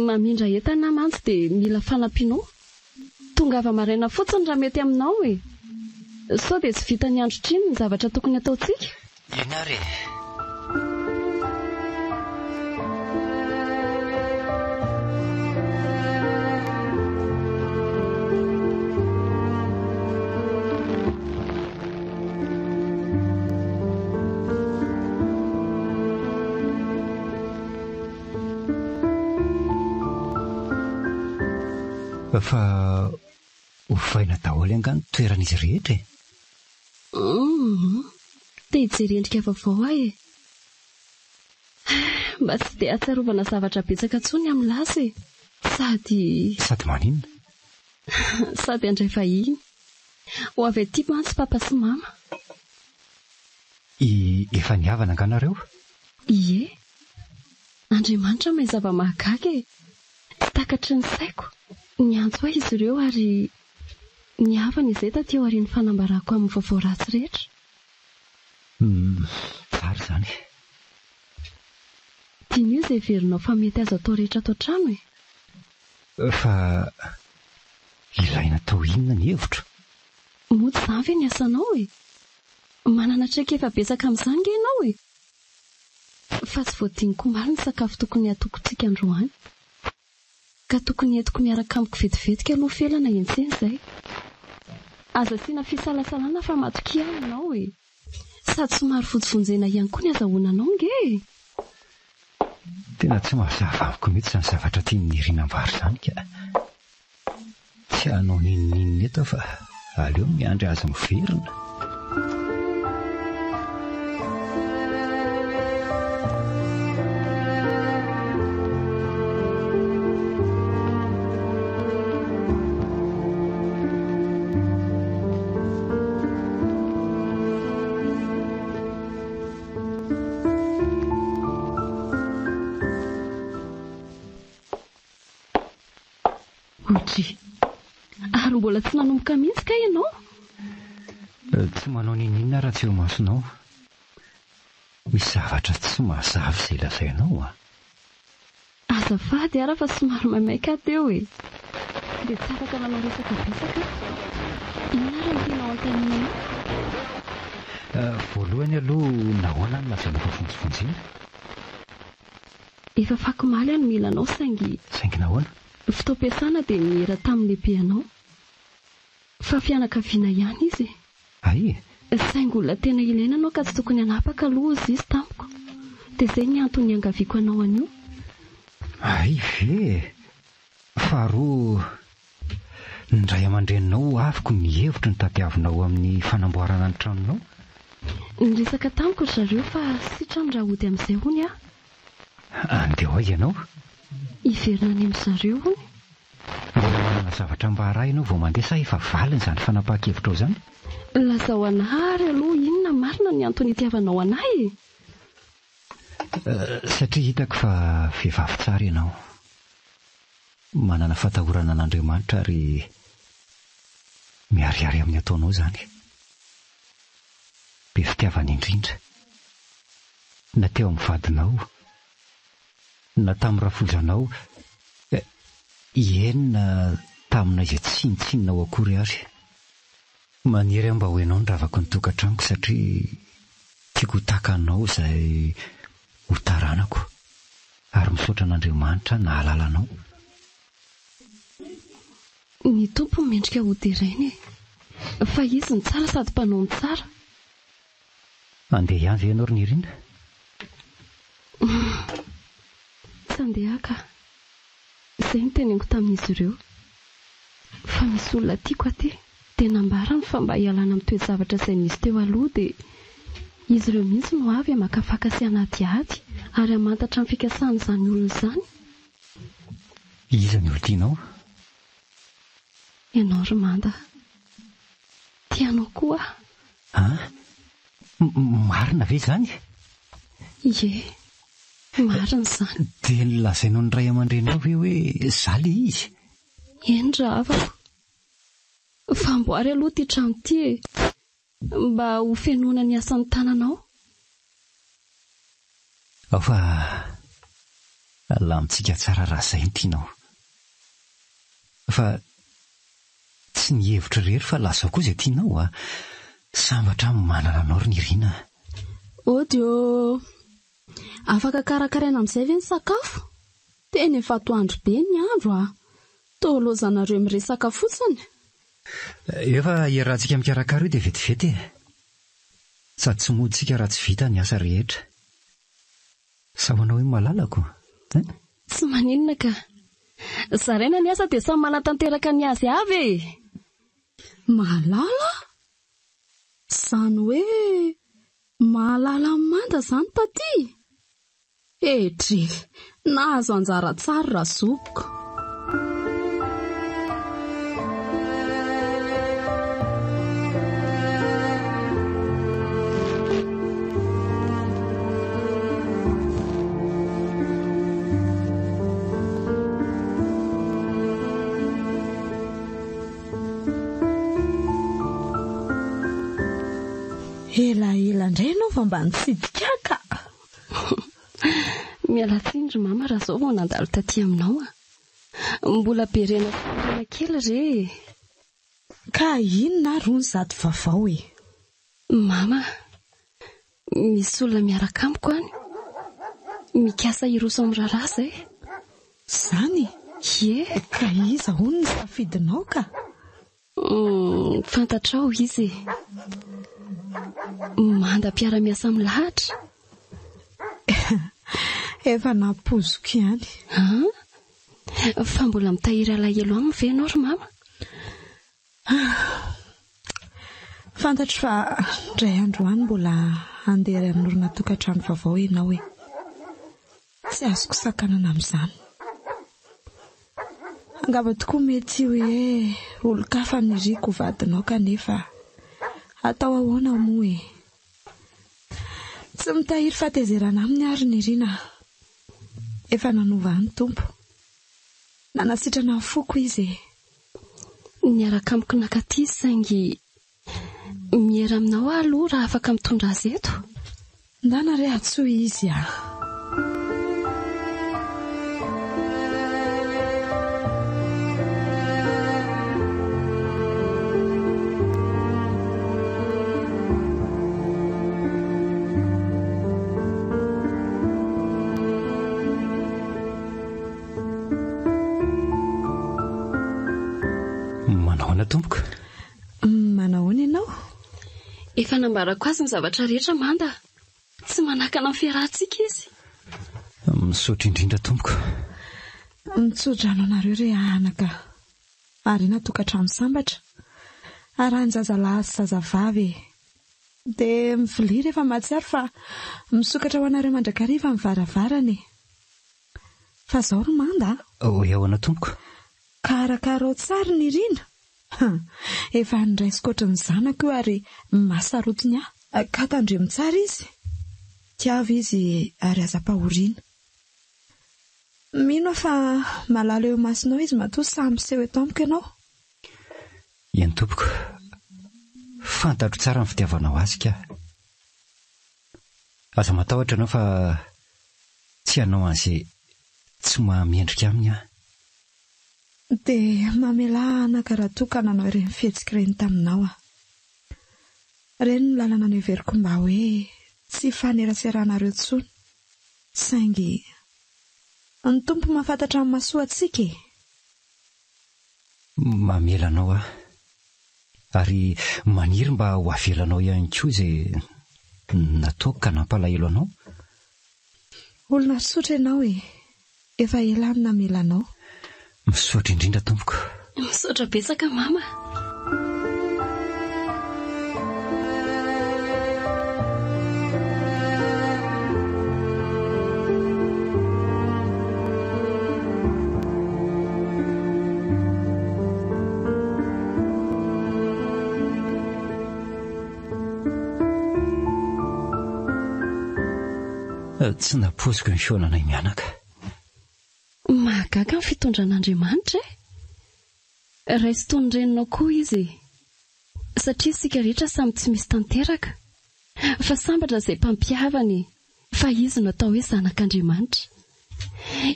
Mamindra entana mantsy dia mila fanampianao. Tongava maraina fotsiny raha mety aminao e. Sao dia tsy vita ny andro triny ny zavatra tokony ataontsika. Ina re? Fa hovaina daholo angano toeran'izy rehetra e. Dia hijery endrika vaovao ahy e. Mba tsy dia ahatsiarovana zavatra betsaka intsony amin'ny lasa e. Sady maninona? Sady andray vahiny. Ho avy aty mantsy papa sy mama. Efa niavana anganareo? Ie. Andriamanitra mahay zava-mahagaga e. Tsy takatry ny saiko. Niantso ahy izy ireo ary niavana izay taty ao aorian'ny fanambarako amin'ny vaovao ratsy rehetra. Tsara zany. Tianio izay verinao fa mety azo atao rehetra atao trano e. Fa ilaina tao inona ny hevitro? Mody izany ve ny asanao e? Manana traikefa betsaka amin'izany nge ianao e. Fa tsy voadiniko omaly ny sakafo tokony hatokontsika androany. Ka tokony entiko miaraka amiko vetivetika aloha felana entsena izay. Aza asiana fisalasalana fa matoky ihany ianao e. Sady somary fotsivonjena ihany koa ny azahoananao nge. Tena tsy mahazava amiko mihitsy izany zavatra tian'ny Irina vary izany ka. Tsy hanao ninonina eto fa aleo miandry azy miverina. Ary mbola tsy nanomboka mihitsy ka ianao? Tsy manao ninonina raha tsy eo masonao. Misy zavatra tsy mazava izay lazainao Azafady ara fa somary maimaika teo e. Dia tsy afaka manao resaka betsaka. Inona raha ny tena antanina? Voalohany aloha nahoana ny lazaina fa fontsivonjena? Efa fakomaly any milanao saingy nahoana? Fitaom-piasana dia nihera tamin'ny lehibenao. Fa fianakaviana ihany izy. Ay? Saingy olona tena ilaina anao ka tsy tokony hanapaka aloha izy tamiko. Dia izay ny antony angaviako anao anio. Ay ve, faharoa ndray aman-dreninao afaka ny hevitra ny tadiavinao amin'ny fanamboarana ny tranonao. Niresaka tamiko zareo fa sitrano raha ody amin'izay hony a. Andeha hoaiza ianao? Hiverina any amin'ny zareo hony. Mbola manana zavatra mba haraha ianao vao mandeha sa efa valiny izany fanapahan-kevitra ao izany? Lazao anahy aloha, inona marina ny antony itiavanao anahy? Satria hitako fa vehivavy tsara ianao, manana fatahorana an'Andriamanitra ary miariary amin'ny ataonao izany. Be fitiavana indrindra, na teo amin'ny vadinao, na tamin'ny rafozanao, enina tamina izay tsinotsinonao akory ary. Maniry mba ho ianao ny ravako ny tokantranoko satria tiako tahaka anao izay ho taranako ary misaotra an'Andriamanitra na halala anao. Ny tompo mendrika ody ireny fa izy ny tsara sady mpanao ny tsara. Andeha ihany ve ianao ry Nirina? Tsy andeha ka. Izay ny teneniko tamin'izy ireo. Fa misy olona tiako aty, dia nambarany fa mba hialana amin'ny toe-javatra izay nisy teo aloha dia izy ireo mihitsy no avy hamakafaka sy anadyady ary hamantatra amin'ny fikasana izany olona izany. Iza ny olontianao? Ianao ry Manda. Tianao koa. Marina ve izany? Ie, marina izany. Dia nilazainao ny ray aman-drenao ve hoe zaly izy? Eny ravako. Famboary aloha ty trano ty mba ho fenoana ny asan'ny tananao. Ao fa lamitsika tsara raha izay ny tianao. Fa tsy ny hevitra rery fa lazao koa izay tianao a. Sambatra manana anao ry Nirina. Odio, afaka karakaraina amin'izay ve ny sakafo? Tena efa atoandro be ny andro a. Tolozanareo miresaka fotsiny. Efa iarahantsika mikarakara io dia vetivety e. Sady tsy moditsika raha tsy vita ny asa rehetra. Sa manao hoe malalako? Tsy maninona ka. Zaraina ny asa dia samy manatanteraka ny azy avy e. Malala? Zany hoe mahalala Manda zany taty. Edre, nahazo anjara tsara raha zokiko. Ela indray ianao fa mba nitsidika ka. Miala tsindry mama raha zao vao nandalo taty aminao a. Mbola berena fotona kely re. Ka inona ro ny zato vaovao e? Mama, misy olona miaraka amiko any. Mikasa iroso amin'ny raharaha izay. Zany? Ie. Ka iza hono ny safidinao ka? Fantatrao izy. Manda mpiara-miasa milahatra. Efa napozoko ihany. Fa mbola mitahiry alahelo aminy ve ianao ry mama? Fantatro fa indray andro any mbola andeha amin'olona tokantrano vaovao ianao e. Tsy azoko sakanana amin'izany. Angamba tokoa mety hoe olo-kafa niriko vadinao kanefa atao ahoana moa e. Tsy mitahiry fatezerana aminy ary Nirina. Efa nanova ny tompo. Nanasitrana foko izy. Niaraka amiko nakaty saingy miera aminao aloha raha afaka mitondra azy eto. Ndana re atsoa izy a. Tompoko. Manahoana ianao? Efa nambarako azy ny zavatra rehetra Manda. Tsy manakana amin'ny fiarahantsika izy. Misaotra indrindra tompoko. Mitsodrano anareo re anaka ary natokantrano sambatra arahany zazalahy sy zazavavy dia mivilia rehefa matsiaro fa misokatra ho anareo mandrakariva amin'ny varavarany. Fa zaho ro manda. Ahoana tompoko? Karakara tsara ny rina. Efa niraisiko ohatran'ny zanako io ary mahasarotiny ahy ka tandremo tsara izy. Tiavo izy ary aza-pahoriana. Mino fa malala eo masinao izy matoa samy seho eto amiko ianao. Eny tompoko, fantatro tsara ny fitiavanao azy ka. Aza matahotra ianao fa tsy hanao an'izay tsy mahamendrika aminy aho. Dia mamela anakaratokana anao ireny fihetsika ireny taminao aho. Ireny no lalana ny heveriko mba hoe tsy faneraseranareo intsony. Saingy ny tompo mahafantatra amin'ny masoa antsika. Mamela anao aho. Ary maniry mba ho avelanao ihany koa izay nataoko ka nampalahelo anao. Olona sotra ianao e. Efa ela ny namela anao. Misaotra indrindra tompoko. Misaotra betsaka mama. Tsy napoziko ny fiaonanay mianaka. Mahagaga ny fitondran'Andriamanitra e. Raisy toy ny reninao koa izy. Satria isika rehetra samy tsy misy tanteraka. Fa sambatra izay mpampihavany fa izy no atao hoe zanak'Andriamanitra.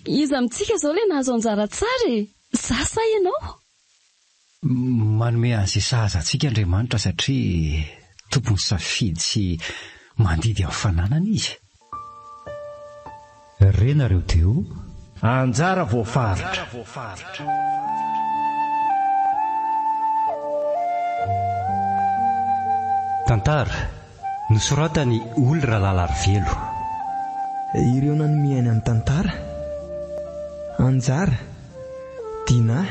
Izy amintsika izao ilay nahazo anjara tsara e. Zasa ianao. Manome an'izay sahaza antsika Andriamanitra satria tompony safidy sy mandidy amin'ny fananana izy. Renareo teo anjara voafaritra. Tantara nosoratany Olona Lalarivelo. Ireo nanomiany amin'ny tantara anjara Dina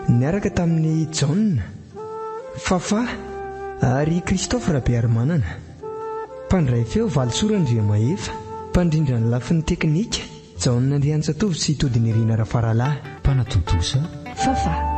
niaraka tamin'ny John, Fafa ary Christophe Rabearmanana. Mpandray feo Valosorandriamahefa. Mpandrindra ny lafin'ny teknika John Andriantsatovo sy Todiny Irina Rafaralahy. Mpanatontosa Fafa.